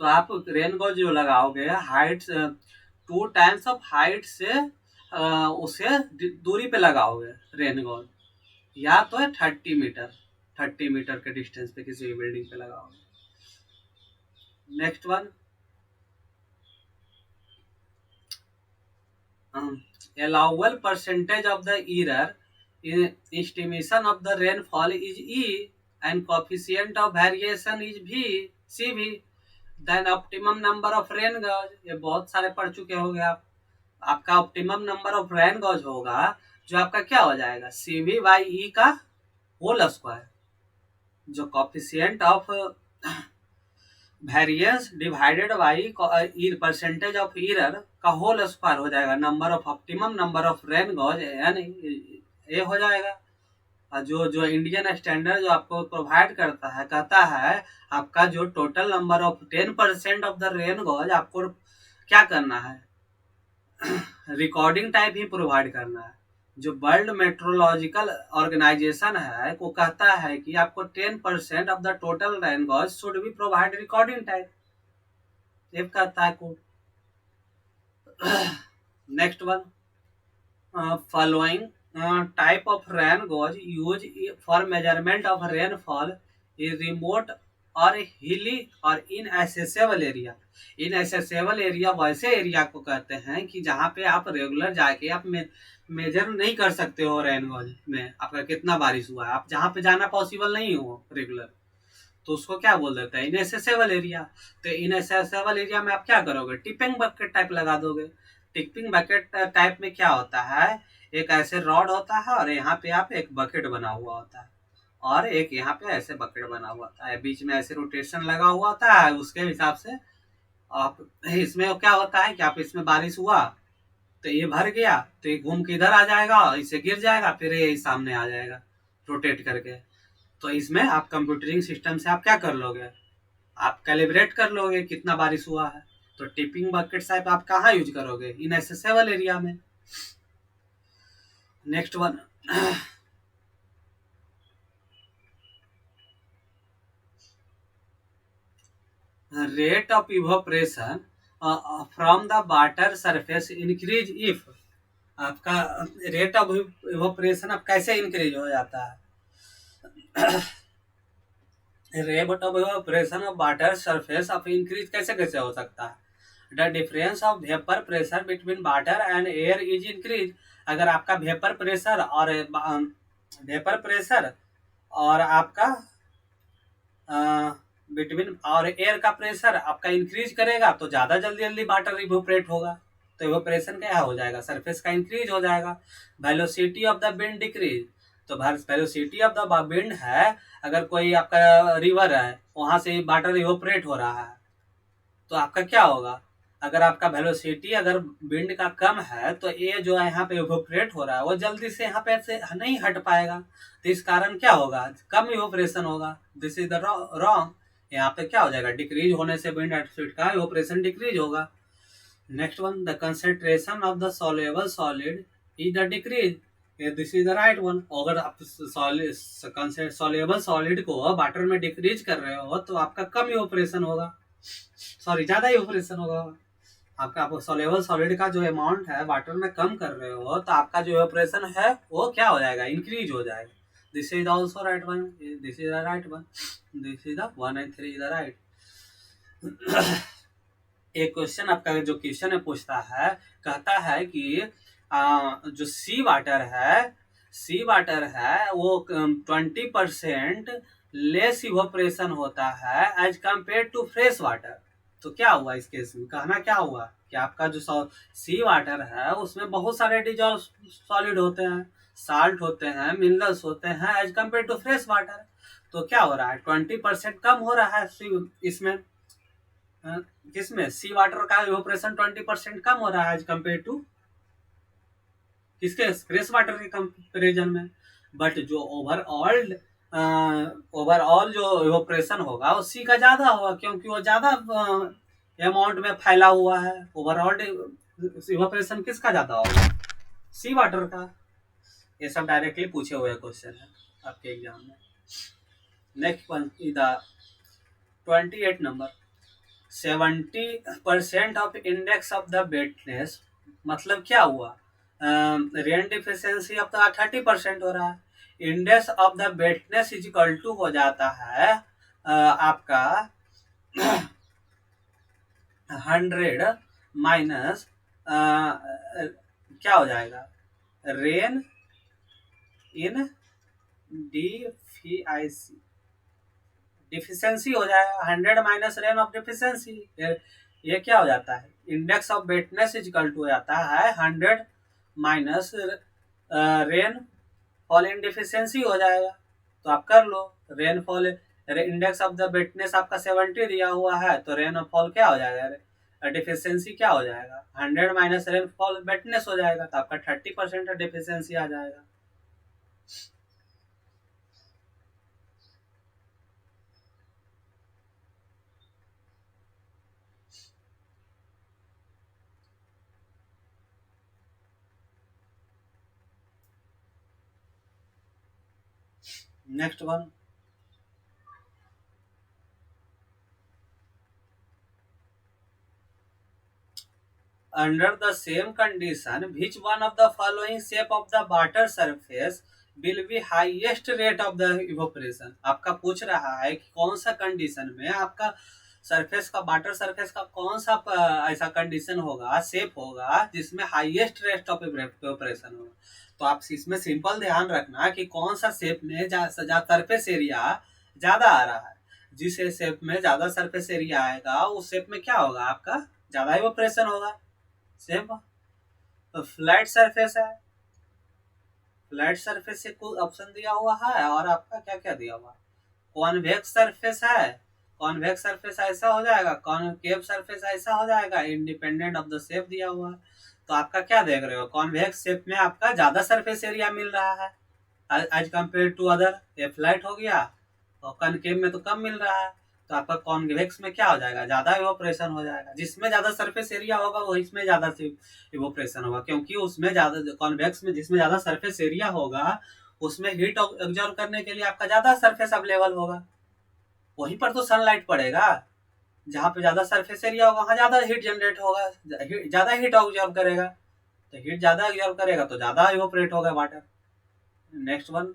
तो आप रेन गॉज जो लगाओगे हाइट 2 टाइम्स ऑफ हाइट से उसे दूरी पे लगाओगे रेन गॉज, या तो है 30 मीटर के डिस्टेंस पे किसी भी बिल्डिंग पे लगाओगे। Next one, allowable percentage of the error in estimation of the rainfall is E and coefficient of variation is V CV, then optimum number of rain gauge। ये बहुत सारे पढ़ चुके होंगे आप। आपका optimum number of rain gauge होगा जो आपका क्या हो जाएगा, CV बाई ई का होल स्क्वायर, जो coefficient of variance divided by percentage of error का होल स्क्वायर हो जाएगा। Number of optimum number of rain gauge यानी ये हो जाएगा। और जो इंडियन स्टैंडर्ड जो आपको प्रोवाइड करता है, कहता है आपका जो total number of 10% of the rain gauge आपको क्या करना है, रिकॉर्डिंग टाइप ही प्रोवाइड करना है। जो वर्ल्ड मेट्रोलॉजिकल ऑर्गेनाइजेशन है वो कहता है कि आपको 10% of the total rain gauge should be provide recording type, ये कहता है code. Next one, following type of rain gauge use for measurement of rainfall in remote और हिली और इनएसेसेबल एरिया। इनएसेसेबल एरिया वैसे एरिया को कहते हैं कि जहाँ पे आप रेगुलर जाके आप मेजर नहीं कर सकते हो रेन गॉज में आपका कितना बारिश हुआ है, आप जहाँ पे जाना पॉसिबल नहीं हो रेगुलर, तो उसको क्या बोल देते हैं, इनएसेसेबल एरिया। तो इनएसेसेबल एरिया में आप क्या करोगे, टिपिंग बकेट टाइप लगा दोगे। टिपिंग बकेट टाइप में क्या होता है, एक ऐसे रॉड होता है और यहाँ पे आप एक बकेट बना हुआ होता है और एक यहाँ पे ऐसे बकेट बना हुआ होता है, बीच में ऐसे रोटेशन लगा हुआ होता है, उसके हिसाब से आप इसमें क्या होता है कि आप इसमें बारिश हुआ तो ये भर गया तो ये घूम के इधर आ जाएगा, इसे गिर जाएगा, फिर ये सामने आ जाएगा रोटेट करके। तो इसमें आप कंप्यूटरिंग सिस्टम से आप क्या कर लोगे, आप कैलिब्रेट कर लोगे कितना बारिश हुआ है। तो टिपिंग बकेट साहब आप कहाँ यूज करोगे, इन एसेसेबल एरिया में। Next one, rate of evaporation from the water surface increase if. आपका रेट ऑफ इवोपरेशन अब कैसे इंक्रीज हो जाता है, rate of evaporation of water surface of increase कैसे कैसे हो सकता है। The difference of vapour pressure between water and air is increase. अगर आपका वेपर प्रेशर और आपका बिटवीन और एयर का प्रेशर आपका इंक्रीज करेगा तो ज्यादा जल्दी जल्दी वाटर इवोपरेट होगा। तो इवोपरेशन क्या हो जाएगा, सरफेस का इंक्रीज हो जाएगा। Velocity of the wind decrease. तो वेलोसिटी ऑफ द विंड है, अगर कोई आपका रिवर है वहां से वाटर इवोपरेट हो रहा है तो आपका क्या होगा, अगर आपका वेलोसिटी अगर विंड का कम है तो ये जो है यहाँ पे इवोपरेट हो रहा है वो जल्दी से यहाँ पे से नहीं हट पाएगा, तो इस कारण क्या होगा, कम इवोपरेशन होगा। This is the wrong. यहाँ पे क्या हो जाएगा, डिक्रीज होने से विंड एटमॉस्फेयर का इवोपरेशन डिक्रीज होगा। Next one, the concentration of the soluble solid is the decrease. This is the right one. अगर आप सॉल्युबल सॉलिड को वाटर में डिक्रीज कर रहे हो तो आपका कम इवोपरेशन होगा, सॉरी ज्यादा इवोपरेशन होगा। आपका आप सॉल्युबल सॉलिड का जो अमाउंट है वाटर में कम कर रहे हो तो आपका जो इवोपरेशन है वो क्या हो जाएगा, इंक्रीज हो जाएगा। This is also right one, this is the right one, this is the 1 and 3 is the right. एक क्वेश्चन आपका जो क्वेश्चन है पूछता है, कहता है कि जो सी वाटर है वो 20% लेस इवोपरेशन होता है as compare to fresh water. तो क्या हुआ इस केस में, कहना क्या हुआ कि आपका जो सी वाटर है उसमें बहुत सारे डिजॉल्व सॉलिड होते हैं, साल्ट होते हैं, मिनरल्स होते हैं as compare to fresh water. तो क्या हो रहा है, 20% कम हो रहा है इसमें, किसमें, सी वाटर का इवोपरेशन 20% कम हो रहा है एज कंपेयर टू किसके, फ्रेश वाटर के कंपेरिजन में। बट जो ओवरऑल जो इवोपरेशन होगा वो सी का ज्यादा होगा क्योंकि वो ज्यादा अमाउंट में फैला हुआ है। ओवरऑल इवोपरेशन किसका ज्यादा होगा, सी वाटर का। ये सब डायरेक्टली पूछे हुए क्वेश्चन है आपके एग्जाम में। Next one is the 28 number, 70% of index of the वेटनेस। मतलब क्या हुआ, रेन डिफिशियंसी अब तो 30% हो रहा है, index of the wetness is equal to हो जाता है आपका 100 माइनस क्या हो जाएगा, रेन इन डिफिशियंसी हो जाएगा, 100 माइनस रेन ऑफ डिफिशियंसी। ये क्या हो जाता है, index of wetness is equal to हो जाता है 100 minus rainfall in deficiency हो जाएगा। तो आप कर लो, rainfall index of the wetness आपका 70 दिया हुआ है तो रेनफॉल क्या हो जाएगा, डिफिशियंसी क्या हो जाएगा, 100 माइनस रेनफॉल वेटनेस हो जाएगा तो आपका 30% डिफिशियंसी आ जाएगा। Next one, under the same condition which one of the following shape of the water surface will be highest rate of the evaporation। आपका पूछ रहा है कि कौन सा कंडीशन में आपका सरफेस का वाटर सरफेस का कौन सा ऐसा कंडीशन होगा, शेप होगा जिसमें हाईएस्ट रेट ऑफ इवेपोरेशन होगा। तो आप इसमें सिंपल ध्यान रखना कि कौन सा शेप में सरफेस एरिया ज्यादा आ रहा है, जिस शेप में ज्यादा सरफेस एरिया आएगा उस शेप में क्या होगा, आपका ज्यादा इवेपोरेशन होगा। सेम, तो फ्लैट सरफेस है फ्लैट सरफेस से कोई ऑप्शन दिया हुआ है, और आपका क्या क्या दिया हुआ है, कॉन्वेक्स सरफेस है, कॉन्वेक्स सरफेस ऐसा हो जाएगा, कॉनकेव सरफेस ऐसा हो जाएगा, इंडिपेंडेंट ऑफ द शेप दिया हुआ है। तो आपका क्या देख रहे हो, कॉन्वेक्स शेप में आपका ज्यादा सरफेस एरिया मिल रहा है एज कम्पेयर टू अदर, ये फ्लैट हो गया, और कनकेव में तो कम मिल रहा है। तो आपका कॉन्वेक्स में क्या हो जाएगा, ज्यादा इवोपरेशन हो जाएगा, जिसमें ज्यादा सरफेस एरिया होगा वो इसमें ज्यादा इवोपरेशन होगा, क्योंकि उसमें ज्यादा कॉन्वेक्स में जिसमें ज्यादा सरफेस एरिया होगा उसमें हीट ऑब्जर्व करने के लिए आपका ज्यादा सरफेस अवेलेबल होगा, वहीं पर तो सनलाइट पड़ेगा, जहाँ पे ज्यादा सरफेस एरिया होगा वहाँ ज्यादा हीट जनरेट होगा, ज्यादा हीट ऑब्जर्व करेगा, तो हीट ज्यादा ऑब्जर्व करेगा तो ज्यादा इवोपरेट होगा water. Next one,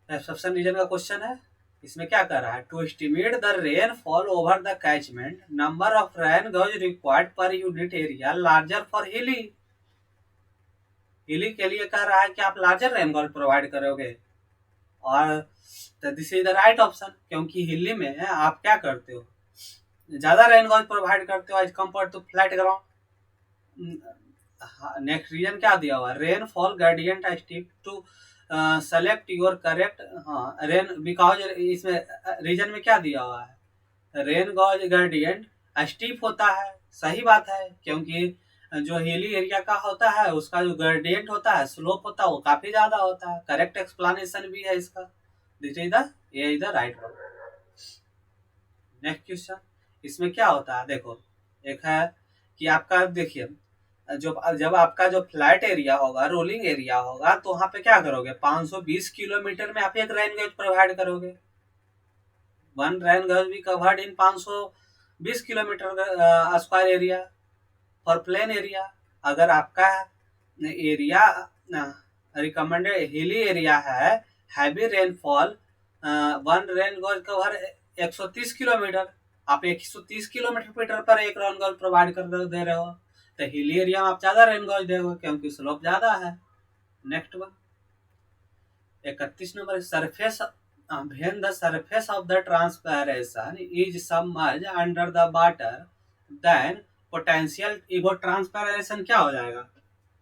absorption reason का क्वेश्चन है, इसमें क्या कर रहा है, to estimate the rainfall over the catchment, number of rain gauge required per unit area larger for hilly, hilly के लिए कह रहा है कि आप लार्जर रेन गॉज प्रोवाइड करोगे, और this is the right option, क्योंकि हिली में आप क्या करते हो, ज्यादा रेन गॉज प्रोवाइड करते हो as compare to flat ground. Next reason क्या दिया हुआ, rainfall gradient steep to select your correct, हाँ रेन बिकॉज इसमें रीजन में क्या दिया हुआ है, रेन गॉज ग्रेडियंट स्टीप होता है, सही बात है, क्योंकि जो हिली एरिया का होता है उसका जो ग्रेडियंट होता है, स्लोप होता है, वो काफी ज्यादा होता है, करेक्ट एक्सप्लेनेशन भी है इसका, दिस इज द ये is the right one. Next question, इसमें क्या होता है, देखो एक है कि आपका देखिए जब आपका जो फ्लैट एरिया होगा, रोलिंग एरिया होगा, तो वहां पे क्या करोगे, 520 किलोमीटर में आप एक रेन गेज प्रोवाइड करोगे, वन रेन गेज भी covered in 520 kilometre square area for plain area. अगर आपका एरिया रिकमेंडेड हिली एरिया है, heavy rainfall, one rain gauge cover 130 kilometre, आप 130 किलोमीटर पर एक रेन गेज प्रोवाइड कर दे रहे हो, तो हिली एरिया में आप ज्यादा रेन गॉज दोगे क्योंकि स्लोप ज्यादा है। Next one, 31 number, surface when the surface of the transpiration is submerged under the water then potential evapotranspiration क्या हो जाएगा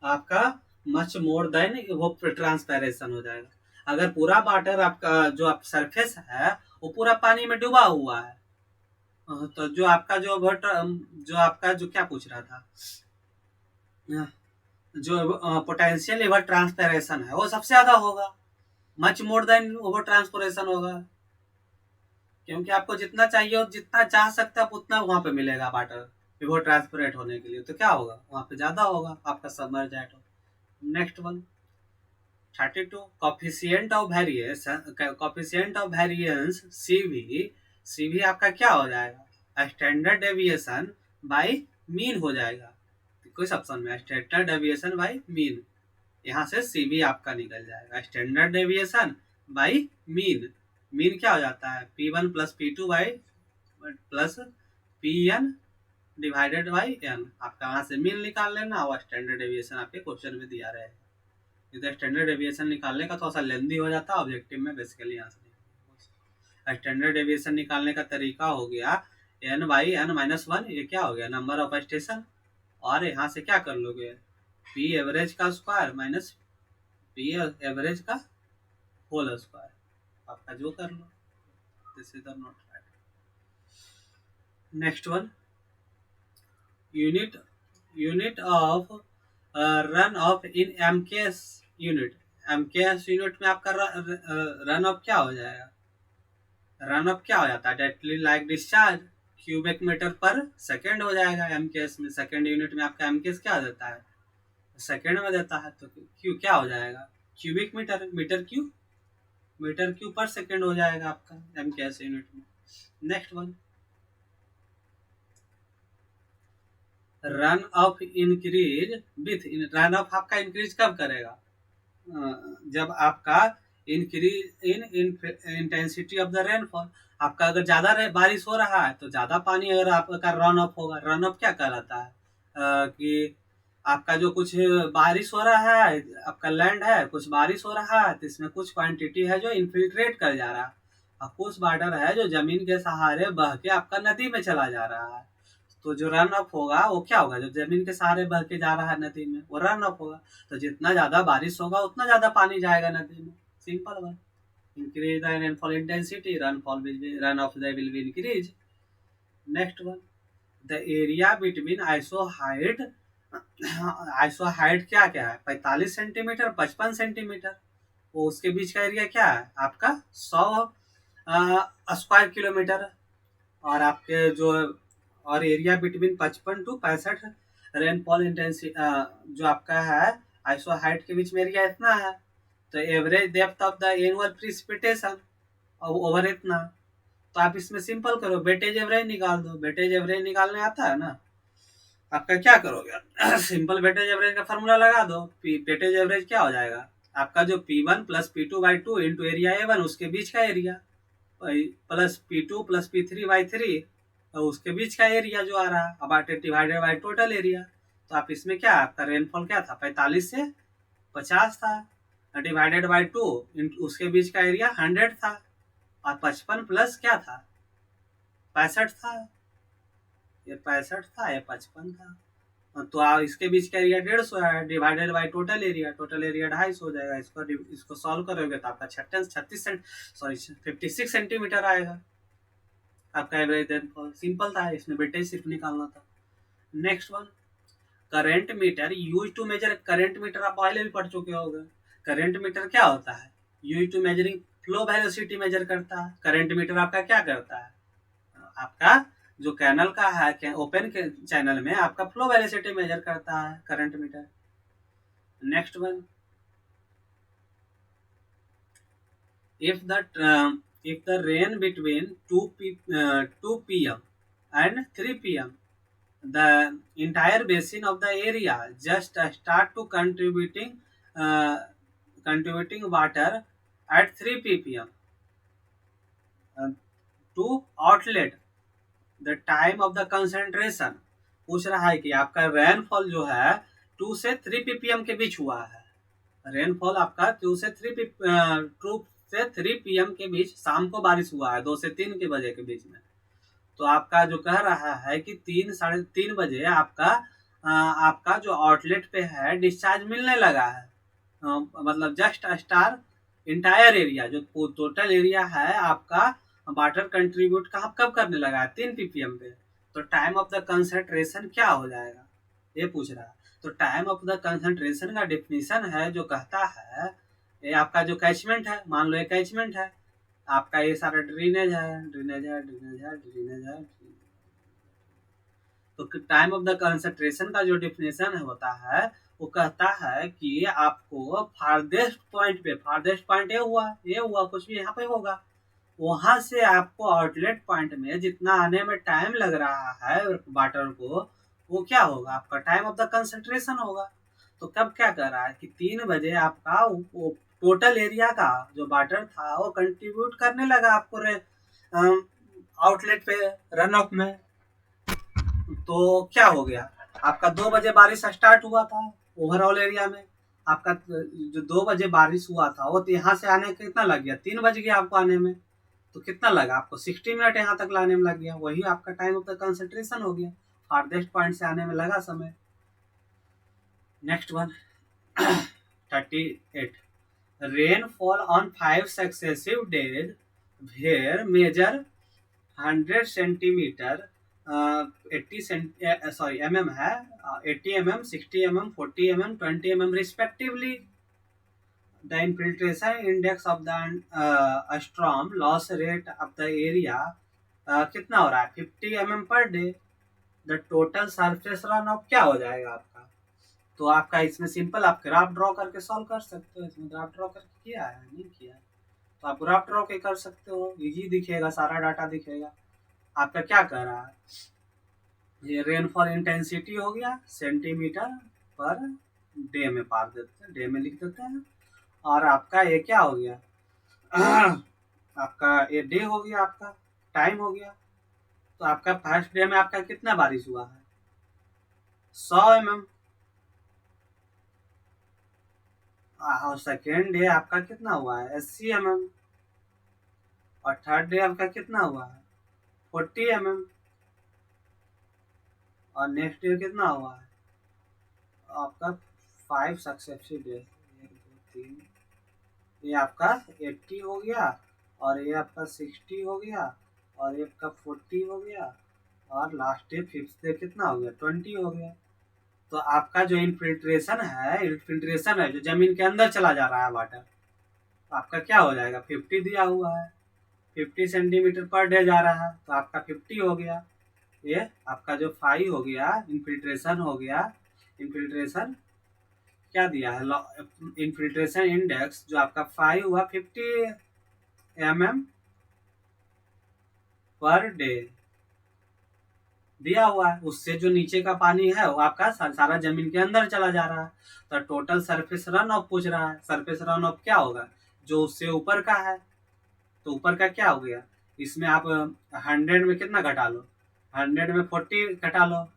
आपका, मच मोर देन evapotranspiration हो जाएगा। अगर पूरा वाटर आपका जो आप सरफेस है वो पूरा पानी में डूबा हुआ है, तो जो आपका जो आपका जो क्या पूछ रहा था, जो पोटेंशियल एवर ट्रांसपेरेशन है वो सबसे ज्यादा होगा, much more than over transportation होगा, क्योंकि आपको जितना चाहिए जितना चाह सकते आप उतना वहां पे मिलेगा वाटर एवर ट्रांसपरेट होने के लिए, तो क्या होगा वहां पे ज्यादा होगा आपका सबमर्जेड हो। Next one, 32, coefficient of variation, coefficient of variance CV, CV आपका क्या हो जाएगा, स्टैंडर्ड डेविएशन बाय मीन हो जाएगा, कुछ ऑप्शन में स्टैंडर्ड डेविएशन बाय मीन, यहाँ से सीवी आपका निकल जाएगा, standard deviation by mean, mean क्या हो जाता है P1 plus P2 by plus Pn divided by n, आपका वहां से मीन निकाल लेना और स्टैंडर्ड डेविएशन आपके क्वेश्चन में दिया रहेगा, इधर स्टैंडर्ड डेविएशन निकालने का थोड़ा सा लेंदी हो जाता है ऑब्जेक्टिव में, बेसिकली यहाँ से स्टैंडर्ड डेविएशन निकालने का तरीका हो गया n बाई n माइनस 1, ये क्या हो गया नंबर ऑफ स्टेशन, और यहाँ से क्या कर लोगे पी एवरेज का स्क्वायर माइनस पी एवरेज का होल स्क्वायर, आपका जो कर लो, this is the not right. Next one, unit of run off in MKS unit, MKS unit में आपका रन ऑफ क्या हो जाएगा, रन ऑफ क्या हो जाता है directly like discharge, cubic metre per second हो जाएगा एमकेएस में, सेकेंड यूनिट में आपका एमकेएस क्या देता है सेकेंड में देता है, तो क्यू क्या हो जाएगा क्यूबिक मीटर, मीटर क्यूब पर सेकेंड हो जाएगा आपका एमकेएस यूनिट में। Next one, run of increase with, run of आपका इंक्रीज कब करेगा, जब आपका increase in intensity of the rainfall, आपका अगर ज्यादा बारिश हो रहा है तो ज्यादा पानी अगर आपका रन ऑफ होगा, रन ऑफ क्या कहलाता है कि आपका जो कुछ बारिश हो रहा है, आपका लैंड है कुछ बारिश हो रहा है तो इसमें कुछ क्वांटिटी है जो इन्फिल्ट्रेट कर जा रहा है, और कुछ वाटर है जो जमीन के सहारे बह के आपका नदी में चला जा रहा है, तो जो रन ऑफ होगा वो क्या होगा, जो जमीन के सहारे बह के जा रहा है नदी में वो रन ऑफ होगा। तो जितना ज्यादा बारिश होगा उतना ज्यादा पानी जाएगा नदी में, सिंपल बात। Increase the rainfall intensity, run off the will be increase. Next one, the area between isohyet क्या क्या है, 45 सेंटीमीटर, 55 सेंटीमीटर। वो उसके बीच का एरिया क्या है आपका, 100 स्क्वायर किलोमीटर। और आपके जो और area between 55 to 65 rainfall intensity जो आपका है आइसोहाइट के बीच में एरिया इतना है। तो average depth of the annual precipitation over इतना। तो आप इसमें सिंपल करो, वेटेज एवरेज निकाल दो। वेटेज एवरेज निकालने आता है ना, आपका क्या करोगे सिंपल वेटेज एवरेज का फॉर्मूला लगा दो। वेटेज एवरेज क्या हो जाएगा आपका, जो P1 plus P2/2 into area A1 उसके बीच का area, plus P2 plus P3/3 उसके बीच का एरिया जो आ रहा है, अब डिवाइडेड बाई टोटल एरिया। तो आप इसमें क्या आपका रेनफॉल क्या था, 45 से 50 था, डिवाइडेड बाई 2 उसके बीच का एरिया 100 था, और 55 प्लस क्या था 65 था, ये 65 था, ये 55 था। तो आप इसके बीच का एरिया 150 है, डिवाइडेड बाई टोटल एरिया 250 हो जाएगा। इसको सॉल्व करोगे तो आपका 56 सेंटीमीटर आएगा आपका एवरेज रेनफॉल। सिंपल था, इसमें वेटेज सिर्फ निकालना था। Next one, current meter use to measure. Current meter आप पहले भी पढ़ चुके होंगे। करंट मीटर क्या होता है, use to measuring flow velocity measure करता है। करंट मीटर आपका क्या करता है, आपका जो कैनल का है ओपन के चैनल में आपका फ्लो वेलोसिटी मेजर करता है current meter. Next one, if the rain between 2 p.m. and 3 p.m. the entire basin of the area just start to contributing water at 3 ppm to outlet the time of the concentration। पूछ रहा है कि आपका rainfall जो है 2 से 3 ppm के बीच हुआ है। रेनफॉल आपका 2 से 3 पीएम के बीच शाम को बारिश हुआ है, 2 से 3 के बजे के बीच में। तो आपका जो कह रहा है कि 3 बजे आपका जो आउटलेट पे है डिस्चार्ज मिलने लगा है, मतलब जस्ट स्टार इंटायर एरिया जो टोटल एरिया है आपका वाटर कंट्रीब्यूट कब करने लगा है 3 ppm पे। तो टाइम ऑफ द कंसंट्रेशन क्या हो जाएगा ये पूछ रहा है। तो टाइम ऑफ द कंसंट्रेशन का डेफिनेशन है जो कहता है, ये आपका जो कैचमेंट है, मान लो ये कैचमेंट है आपका, ये सारा ड्रेनेज है। तो टाइम ऑफ द कंसंट्रेशन का जो डेफिनेशन होता है वो कहता है कि आपको फारदेस्ट पॉइंट ये हुआ कुछ भी यहाँ पे होगा, वहां से आपको आउटलेट पॉइंट में जितना आने में टाइम लग रहा है वाटर को, वो क्या होगा आपका टाइम ऑफ द कंसंट्रेशन होगा। तो कब क्या कर रहा है कि 3 बजे आपका टोटल एरिया का जो वाटर था वो कंट्रीब्यूट करने लगा आपको आउटलेट पे रन ऑफ में। तो क्या हो गया आपका 2 बजे बारिश स्टार्ट हुआ था ओवरऑल एरिया में, आपका जो 2 बजे बारिश हुआ था वो तो यहाँ से आने कितना लग गया, 3 बज गया आपको आने में। तो कितना लगा आपको 60 मिनट यहाँ तक लाने में लग गया, वही आपका टाइम ऑफ द कंसंट्रेशन हो गया, फारदेस्ट पॉइंट से आने में लगा समय। Next one 38, rainfall on 5 successive days where measure 100 centimeter 80 mm है 80 mm 60 mm 40 mm 20 mm respectively। The infiltration index of the storm loss rate of the area कितना हो रहा है 50 mm per day. The total surface run of क्या हो जाएगा आपका, तो आपका इसमें सिंपल आप ग्राफ ड्रॉ करके सॉल्व कर सकते हो। इसमें ग्राफ ड्रॉ करके किया है नहीं किया है, तो आप ग्राफ ड्रॉ के कर सकते हो, इजी दिखेगा, सारा डाटा दिखेगा। आपका क्या कह रहा है, ये रेनफॉल इंटेंसिटी हो गया सेंटीमीटर पर डे में पार देते हैं, डे में लिख देते हैं। और आपका ये क्या हो गया आपका ये डे हो गया, आपका टाइम हो गया। तो आपका फर्स्ट डे में आपका कितना बारिश हुआ है 100 mm, और सेकेंड डे आपका कितना हुआ है 80 mm, और थर्ड डे आपका कितना हुआ है 40 mm। और नेक्स्ट ईयर कितना हुआ है आपका 5 सक्सेसिव डे, 1 2 3, ये आपका 80 हो गया, और ये आपका 60 हो गया, और ये आपका 40 हो गया, और लास्ट डे 5th डे कितना हो गया 20 हो गया। तो आपका जो इन्फिल्ट्रेशन है जो जमीन के अंदर चला जा रहा है वाटर, आपका क्या हो जाएगा 50 दिया हुआ है, 50 सेंटीमीटर पर डे जा रहा है, तो आपका 50 हो गया। ये आपका जो 5 हो गया इन्फिल्ट्रेशन हो गया, इन्फिल्ट्रेशन क्या दिया है इन्फिल्ट्रेशन इंडेक्स जो आपका 5 हुआ 50 mm पर डे दिया हुआ है। उससे जो नीचे का पानी है वो आपका सारा जमीन के अंदर चला जा रहा है। तो टोटल सरफेस रन ऑफ पूछ रहा है, सरफेस रन ऑफ क्या होगा जो उससे ऊपर का है, तो ऊपर का क्या हो गया, इसमें आप 100 में कितना घटा लो, 100 में 40 घटा लो,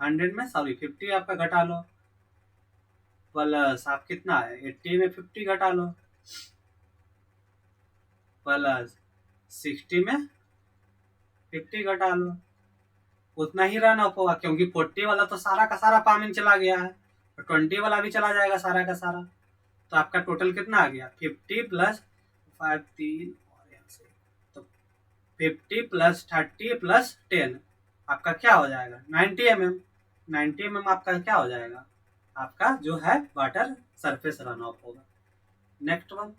100 में सॉरी 50 आपका घटा लो, प्लस आप कितना है 80 में 50 घटा लो, प्लस 60 में 50 घटा लो, उतना ही रन ऑफ होगा, क्योंकि 40 वाला तो सारा का सारा पानी चला गया है, तो 20 वाला भी चला जाएगा सारा का सारा। तो आपका टोटल कितना आ गया 50 प्लस 5 3 और यहाँ से तो 50 प्लस 30 प्लस 10 आपका क्या हो जाएगा 90 mm। 90 mm आपका क्या हो जाएगा, आपका जो है वाटर सरफेस रन ऑफ होगा। Next one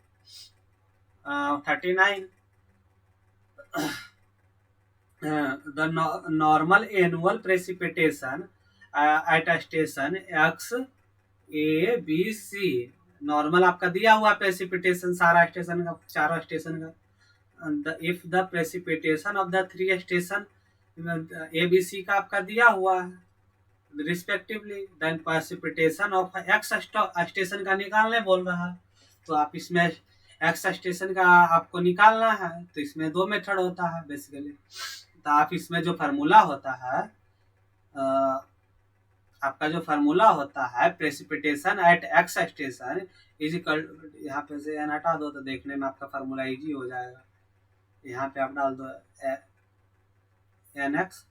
39 the normal annual precipitation at a station x a b c, normal आपका दिया हुआ प्रेसिपिटेशन सारा स्टेशन का, चारों स्टेशन का, if the precipitation of the 3 station A B C का आपका दिया हुआ है respectively, then precipitation of X station का निकालने बोल रहा है। तो आप इसमें एक्स स्टेशन का आपको निकालना है, तो इसमें 2 मेथड होता है बेसिकली। तो आप इसमें जो फार्मूला होता है आपका जो फार्मूला होता है precipitation at X station is equal, यहाँ पे से एन हटा दो तो देखने में आपका फार्मूला इजी हो जाएगा। यहाँ पे आप डाल दो एन एक्स,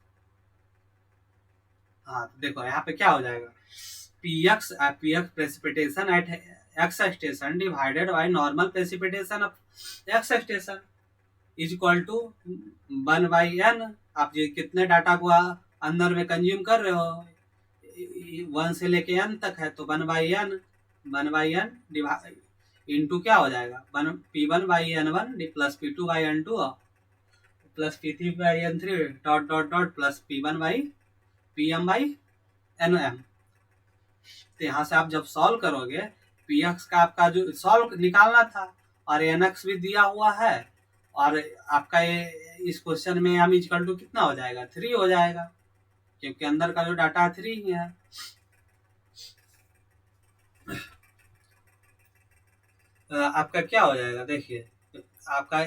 हाँ तो देखो यहाँ पे क्या हो जाएगा P X precipitation at X station divided by normal precipitation of X station is equal to 1/n। आप ये कितने डाटा को अंदर में कंज्यूम कर रहे हो 1 से लेके n तक है, तो 1/n इंटू क्या हो जाएगा P1/n1 plus P2/n2 plus P3/n3 dot dot dot plus P1/Pm/nm। तो यहाँ से आप जब सॉल्व करोगे px का आपका जो सॉल्व निकालना था और nx भी दिया हुआ है, और आपका ये इस क्वेश्चन में m इक्वल टू कितना हो जाएगा 3 हो जाएगा, क्योंकि अंदर का जो डाटा 3 ही है। आपका क्या हो जाएगा देखिए, आपका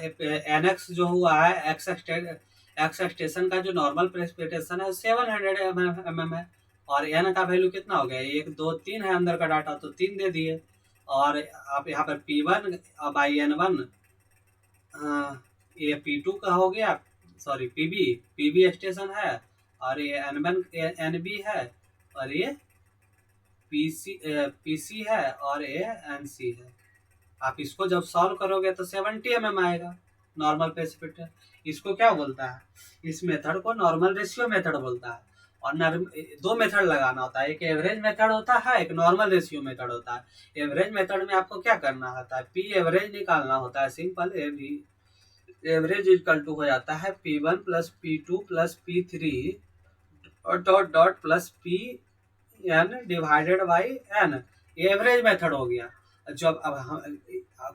nx जो हुआ है एक्स स्टेशन का जो नॉर्मल प्रेसिपिटेशन है 700 mm है, और n का वैल्यू कितना हो गया 1 2 3 है अंदर का डाटा, तो 3 दे दिए। और आप यहाँ पर P1/n1 ये P2 का हो गया, सॉरी पीबी स्टेशन है, और ये N1 NB है, और ये पीसी है, और ये NC है। आप इसको जब सॉल्व करोगे तो 70 mm आएगा नॉर्मल प्रेसिपिटेशन। इसको क्या बोलता है, इस मेथड को नॉर्मल रेशियो मेथड बोलता है। और 2 मेथड लगाना होता है, एक एवरेज मेथड होता है, एक नॉर्मल रेशियो मेथड होता है। एवरेज मेथड में आपको क्या करना होता है पी एवरेज निकालना होता है, सिंपल एवरेज इक्वल टू हो जाता है P1 plus P2 plus P3 dot dot plus Pn divided by n। Average method हो गया। जब अब हम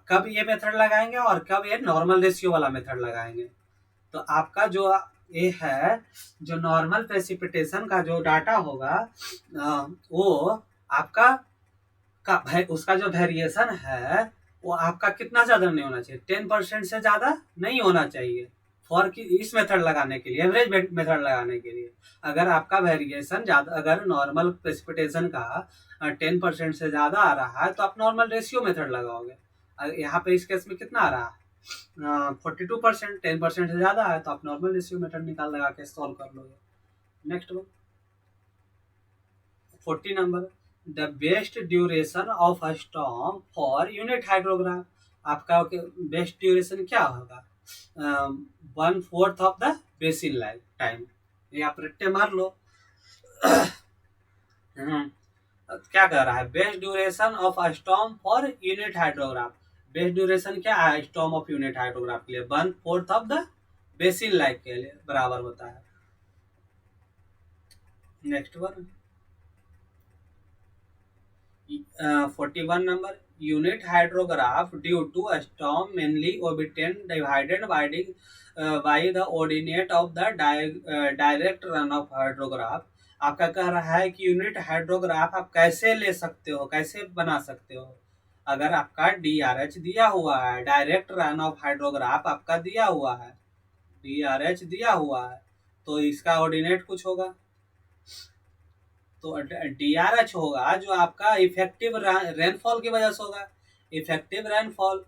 कब ये मेथड लगाएंगे और कब ये नॉर्मल रेशियो वाला मेथड लगाएंगे, तो आपका जो ये है जो नॉर्मल प्रेसिपिटेशन का जो डाटा होगा वो आपका उसका जो वेरिएशन है वो आपका कितना ज़्यादा नहीं होना चाहिए 10% से ज़्यादा नहीं होना चाहिए फॉर कि इस मेथड लगाने के लिए, एवरेज मेथड लगाने के लिए। अगर आपका वेरिएशन ज़्यादा, अगर नॉर्मल प्रेसिपिटेशन का 10% से ज़्यादा आ रहा है तो आप नॉर्मल रेशियो मेथड लगाओगे। यहाँ पे इस केस में कितना आ रहा है 42%, 10% से ज़्यादा है तो आप नॉर्मल रेशियो मेथड निकाल लगा के सॉल्व कर लोगे। Next one 40 number, the best duration of a storm for unit hydrograph. आपका बेस्ट ड्यूरेशन क्या होगा? 1/4 of the basin life time. ये आप रट्टे मार लो। हम्म, क्या कह रहा है? Best duration of a storm for unit hydrograph. Best duration क्या है स्टॉर्म ऑफ यूनिट हाइड्रोग्राफ के लिए? 1/4 ऑफ द बेसिन लाइफ के लिए बराबर होता है। Next one, 41 number, unit hydrograph due to storm mainly obtain divided by the ordinate of the direct run off hydrograph. आपका कह रहा है कि यूनिट हाइड्रोग्राफ आप कैसे ले सकते हो, कैसे बना सकते हो? अगर आपका DRH दिया हुआ है, डायरेक्ट रन ऑफ हाइड्रोग्राफ आपका दिया हुआ है, DRH दिया हुआ है, तो इसका ऑर्डिनेट कुछ होगा। तो DRH होगा जो आपका इफेक्टिव रेनफॉल की वजह से होगा। इफेक्टिव रेनफॉल,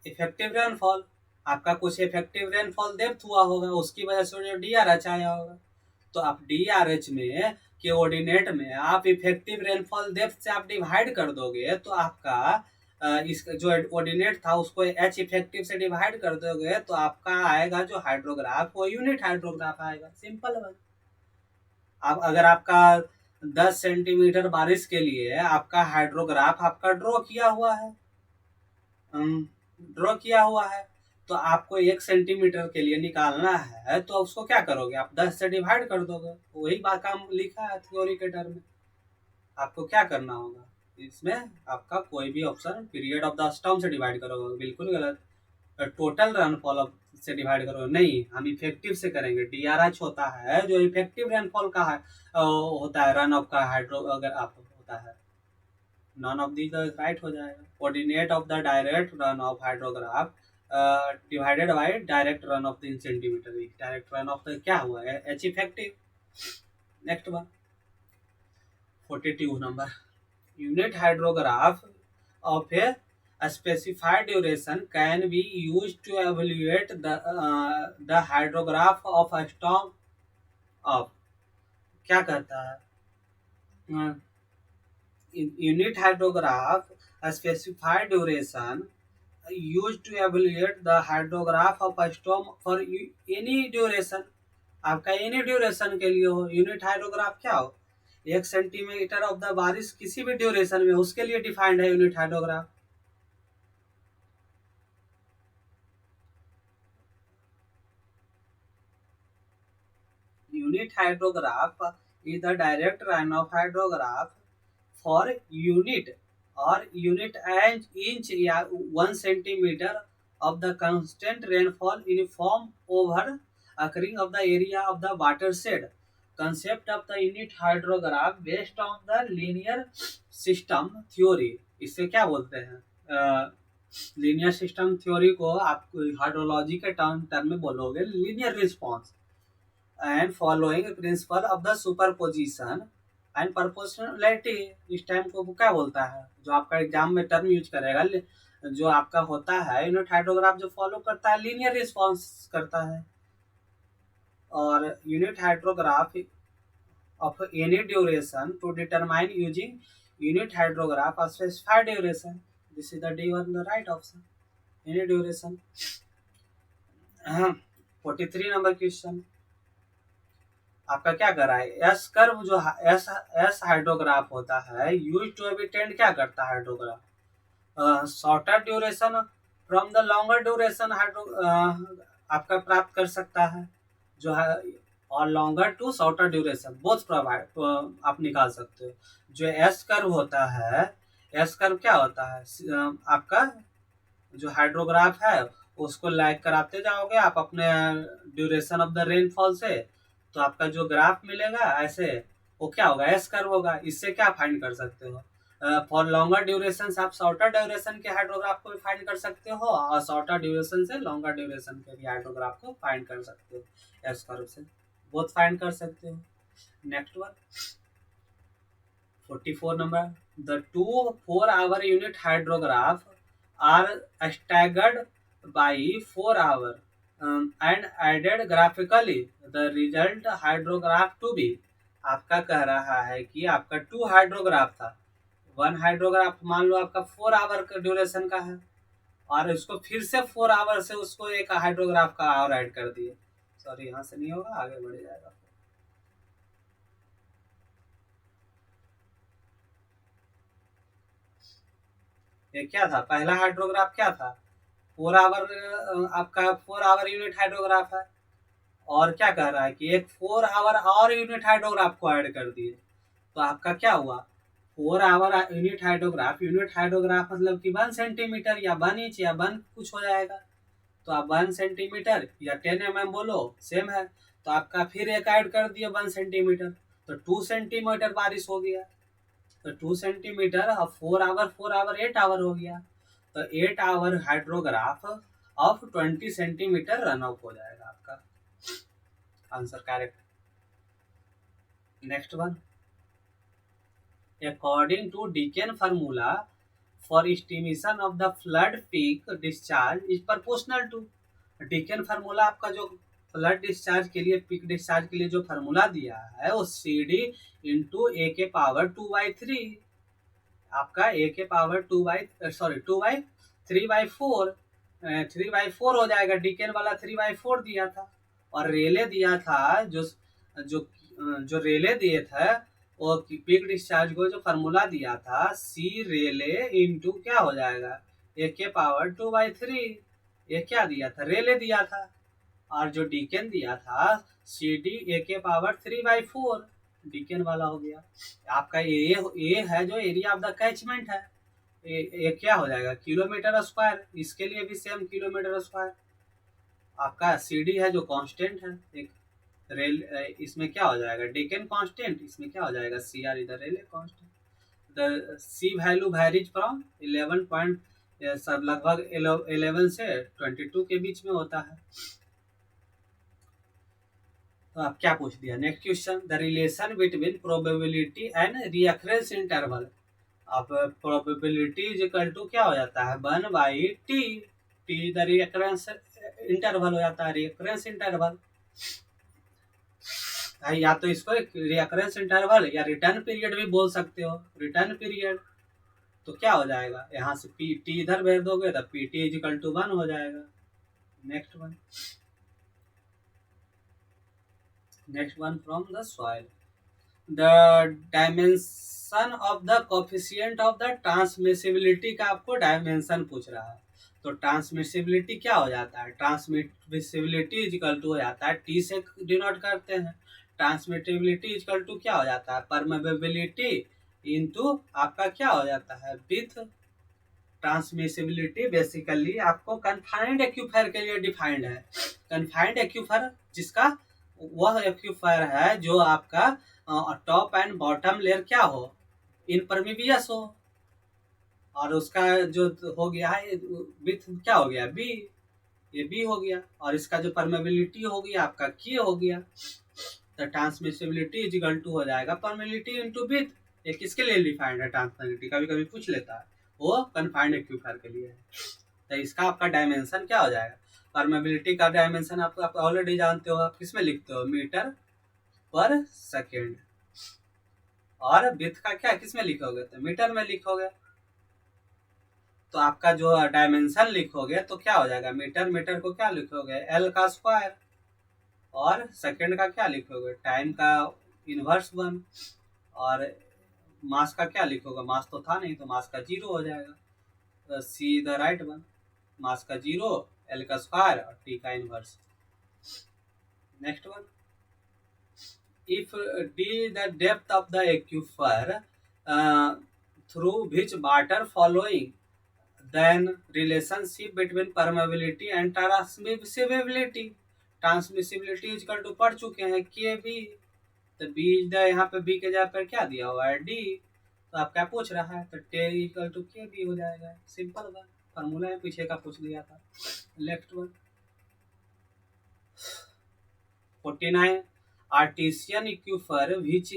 इफेक्टिव रेनफॉल, आपका कुछ इफेक्टिव रेनफॉल डेप्थ हुआ होगा, उसकी वजह से जो DRH आया होगा। तो आप DRH में के ऑर्डिनेट में आप इफेक्टिव रेनफॉल डेप्थ से आप डिवाइड कर दोगे, तो आपका इस जो ऑर्डिनेट था उसको H इफेक्टिव से डिवाइड कर दोगे, तो आपका आएगा जो हाइड्रोग्राफ वो यूनिट हाइड्रोग्राफ आएगा। सिंपल है। अब अगर आपका 10 सेंटीमीटर बारिश के लिए आपका हाइड्रोग्राफ आपका ड्रॉ किया हुआ है, तो आपको 1 सेंटीमीटर के लिए निकालना है, तो उसको क्या करोगे? आप 10 से डिवाइड कर दोगे। वही बात काम लिखा है थ्योरी के टर्म में। आपको क्या करना होगा इसमें? आपका कोई भी option period of the storm से डिवाइड करोगे, बिल्कुल गलत। टोटल रेनफॉल से डिवाइड करो, नहीं, हम इफेक्टिव से करेंगे। DRH होता है जो इफेक्टिव रेनफॉल का है, होता है रन ऑफ का हाइड्रो, अगर आप होता है नॉन ऑफ दी राइट हो जाएगा। Coordinate of the direct run off hydrograph divided by direct run of 3 centimetre. Direct run of क्या हुआ है? H effective. Next one, 42 number, unit hydrograph of a specified duration can be used to evaluate the hydrograph of a storm of। क्या कहता है? Unit hydrograph specified duration used to evaluate the hydrograph of a storm for any duration। आपका any duration के लिए हो, unit hydrograph क्या हो? 1 centimetre of the बारिश किसी भी ड्यूरेशन में, उसके लिए डिफाइंड है unit hydrograph. Unit hydrograph is the direct run-off hydrograph for unit or unit inch या 1 centimeter of the constant rainfall uniform over occurring of the area of the watershed। Concept of the unit hydrograph based on the linear system theory। इससे क्या बोलते हैं? Linear system theory को आप hydrology के term में बोलोगे linear response and following principle of the superposition and proportionality. इस टाइम को क्या बोलता है? जो आपका एग्जाम में टर्म यूज करेगा, जो आपका होता है यूनिट हाइड्रोग्राफ जो फॉलो करता है लीनियर रिस्पॉन्स करता है। और unit hydrograph of any duration to determine using unit hydrograph of specified duration. This is the D1 the right option, any duration. 43 number question, आपका क्या कर रहा है? एस कर्व जो एस हाइड्रोग्राफ होता है यूज टू एबिटेंड क्या करता है hydrograph? Shorter duration from the longer duration hydro आपका प्राप्त कर सकता है जो है, और longer to shorter duration both provide आप निकाल सकते हो। जो एस कर्व होता है, एस कर्व क्या होता है? आपका जो हाइड्रोग्राफ है उसको लाइक कराते जाओगे आप अपने ड्यूरेशन ऑफ द रेनफॉल से, तो आपका जो ग्राफ मिलेगा ऐसे वो क्या होगा? एस कर्व होगा। इससे क्या फाइंड कर सकते हो? फॉर लॉन्गर ड्यूरेशन आप शॉर्टर ड्यूरेशन के हाइड्रोग्राफ को भी फाइंड कर सकते हो, और शॉर्टर ड्यूरेशन से लॉन्गर ड्यूरेशन के भी हाइड्रोग्राफ को फाइंड कर सकते हो। एस कर्व से बोथ फाइंड कर सकते हो। Next one, 44 number, the 2 4-hour unit hydrograph are staggered by 4 hour and added graphically the result hydrograph to be. आपका कह रहा है कि आपका 2 हाइड्रोग्राफ था, 1 हाइड्रोग्राफ मान लो आपका 4 आवर का ड्यूरेशन का है, और इसको फिर से 4 आवर से उसको एक हाइड्रोग्राफ का और ऐड कर दिए। सॉरी, यहाँ से नहीं होगा, आगे बढ़ जाएगा। ये क्या था, पहला हाइड्रोग्राफ क्या था, 4 आवर, आपका 4 आवर यूनिट हाइड्रोग्राफ है, और क्या कह रहा है कि एक 4 आवर और यूनिट हाइड्रोग्राफ को ऐड कर दिए। तो आपका क्या हुआ, 4 आवर यूनिट हाइड्रोग्राफ मतलब कि 1 सेंटीमीटर या 1 इंच या 1 कुछ हो जाएगा। तो आप 1 सेंटीमीटर या 10 mm बोलो, सेम है। तो आपका फिर एक ऐड कर दिया 1 सेंटीमीटर, तो 2 सेंटीमीटर बारिश हो गया। तो 2 सेंटीमीटर, अब 4 आवर 8 आवर हो गया। तो 8 hour hydrograph of 20 centimetre run out हो जाएगा आपका answer correct. Next one, according to Dicken formula for estimation of the flood peak discharge is proportional to. Dicken formula आपका जो फ्लड डिस्चार्ज के लिए, पीक डिस्चार्ज के लिए जो फार्मूला दिया है वो CD इंटू ए के पावर 2/3, आपका ए के पावर 2/3/4, 3/4 हो जाएगा। डीकेन वाला 3/4 दिया था, और रेले दिया था, जो जो जो रेले दिए थे वो पीक डिस्चार्ज को जो फार्मूला दिया था, सी रेले इंटू क्या हो जाएगा, ए के पावर 2/3। ये क्या दिया था, रेले दिया था। और जो डीकेन दिया था, CD ए के पावर 3/4, डीकेन वाला हो गया। आपका ए है जो एरिया ऑफ द कैचमेंट है, ये क्या हो जाएगा, किलोमीटर स्क्वायर। इसके लिए भी सेम किलोमीटर स्क्वायर। आपका CD है जो कांस्टेंट है, एक रेल, इसमें क्या हो जाएगा, डीकेन कांस्टेंट, इसमें क्या हो जाएगा, CR, इधर Rayleigh constant. The C value varies from 11 point, सब लगभग 11 से 22 के बीच में होता है। तो आप क्या पूछ दिया, next question, the relation between probability and recurrence interval. अब प्रोबेबिलिटी इज इक्वल टू क्या हो जाता है, 1/t, T the recurrence interval हो जाता है, रिकरेंस इंटरवल। या तो इसको रिकरेंस इंटरवल या रिटर्न पीरियड भी बोल सकते हो, रिटर्न पीरियड। तो क्या हो जाएगा, यहाँ से टी इधर भेज दोगे तो PT इज इक्वल टू 1 हो जाएगा। Next one, from the soil, the dimension of the coefficient of the transmissibility का आपको डायमेंशन पूछ रहा है। तो ट्रांसमिसिबिलिटी क्या हो जाता है, ट्रांसमिसिबिलिटी इज इक्वल टू हो जाता है, T से डिनोट करते हैं। ट्रांसमिटिबिलिटी इज इक्वल टू क्या हो जाता है, परमेबिलिटी इनटू आपका क्या हो जाता है, विथ। ट्रांसमिसिबिलिटी बेसिकली आपको कन्फाइंड एक्यूफायर के लिए डिफाइंड है। कन्फाइंड एक्यूफायर जिसका, वह एक्यूफायर है जो आपका टॉप एंड बॉटम लेयर क्या हो, इनपरमिवियस हो, और उसका जो हो गया है विथ क्या हो गया, बी, ये बी हो गया, और इसका जो परमेबिलिटी हो गया आपका के हो गया। तो ट्रांसमिसिबिलिटी इज इक्वल टू हो जाएगा परमेबिलिटी इनटू विथ। ये किसके लिए डिफाइंड है, ट्रांसमिसिबिलिटी, कभी कभी पूछ लेता है, वो कन्फाइंड एक्यूफायर के लिए है। तो इसका आपका डायमेंशन क्या हो जाएगा, परमेबिलिटी का डायमेंशन आप ऑलरेडी जानते हो, आप किसमें लिखते हो, मीटर पर सेकेंड, और विथ का क्या किसमें लिखोगे, तो मीटर में लिखोगे। तो आपका जो डायमेंशन लिखोगे तो क्या हो जाएगा, मीटर को क्या लिखोगे, L का स्क्वायर, और सेकेंड का क्या लिखोगे, टाइम का इनवर्स 1, और मास का क्या लिखोगे, मास तो था नहीं तो मास का 0 हो जाएगा। C द राइट वन, मास का 0, L का स्क्वायर और T का inverse. Next one, if D the depth of the aquifer through which water following, then relationship between permeability and transmissibility is equal to पढ़ चुके हैं, KB। तो B यहाँ पे B के जगह पर क्या दिया हुआ है, D। तो आप क्या पूछ रहा है, तो T इक्वल टू KB हो जाएगा, सिंपल वन, फार्मूला है पीछे का पूछ लिया था। Next one, 49, artisan aquifer which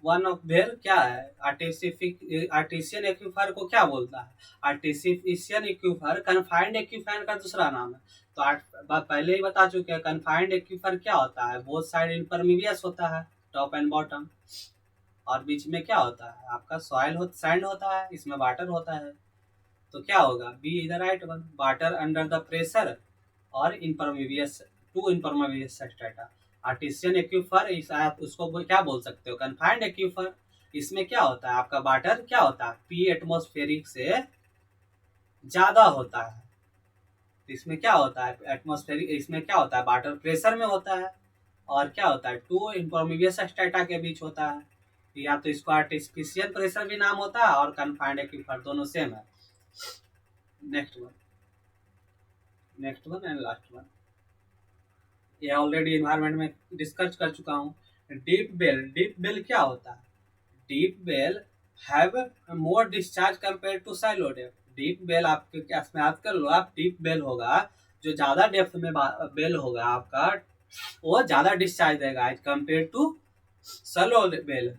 one of their क्या है, आर्टिशियन एक्यूफर को क्या बोलता है, आर्टिशियन एक्यूफर कन्फाइंड एक्यूफर का दूसरा नाम है। तो आठ बात पहले ही बता चुके हैं। कन्फाइंड एक्वीफर क्या होता है, बोथ साइड इम्परमीवियस होता है, टॉप एंड बॉटम, और बीच में क्या होता है आपका सैंड होता है, इसमें वाटर होता है। तो क्या होगा, B is the right one. Water under the pressure और impervious to impervious strata. Artesian aquifer इस आप उसको क्या बोल सकते हो, कन्फाइंड एक्यूफर। इसमें क्या होता है आपका वाटर क्या होता है, पी एटमॉस्फेरिक से ज्यादा होता है। इसमें क्या होता है एटमॉस्फेरिक, इसमें क्या होता है वाटर प्रेशर में होता है, और क्या होता है टू इम्परमीवियस स्ट्रेटा के बीच होता है। या तो इसको आर्टिफिशियल प्रेशर भी नाम होता है, और कन्फाइंड एक्यूफर, दोनों सेम है। Next one, next one and last one, ये ऑलरेडी इन्वायरमेंट में डिस्कस कर चुका हूँ। डीप बेल, डीप बेल क्या होता है, deep well have more discharge compare to shallow depth. Deep well आपके क्या याद कर लो आप, डीप बेल होगा जो ज्यादा डेप्थ में बेल होगा आपका, वो ज्यादा डिस्चार्ज देगा as compare to shallow well.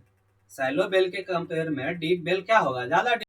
Shallow well के कंपेयर में डीप बेल क्या होगा, ज्यादा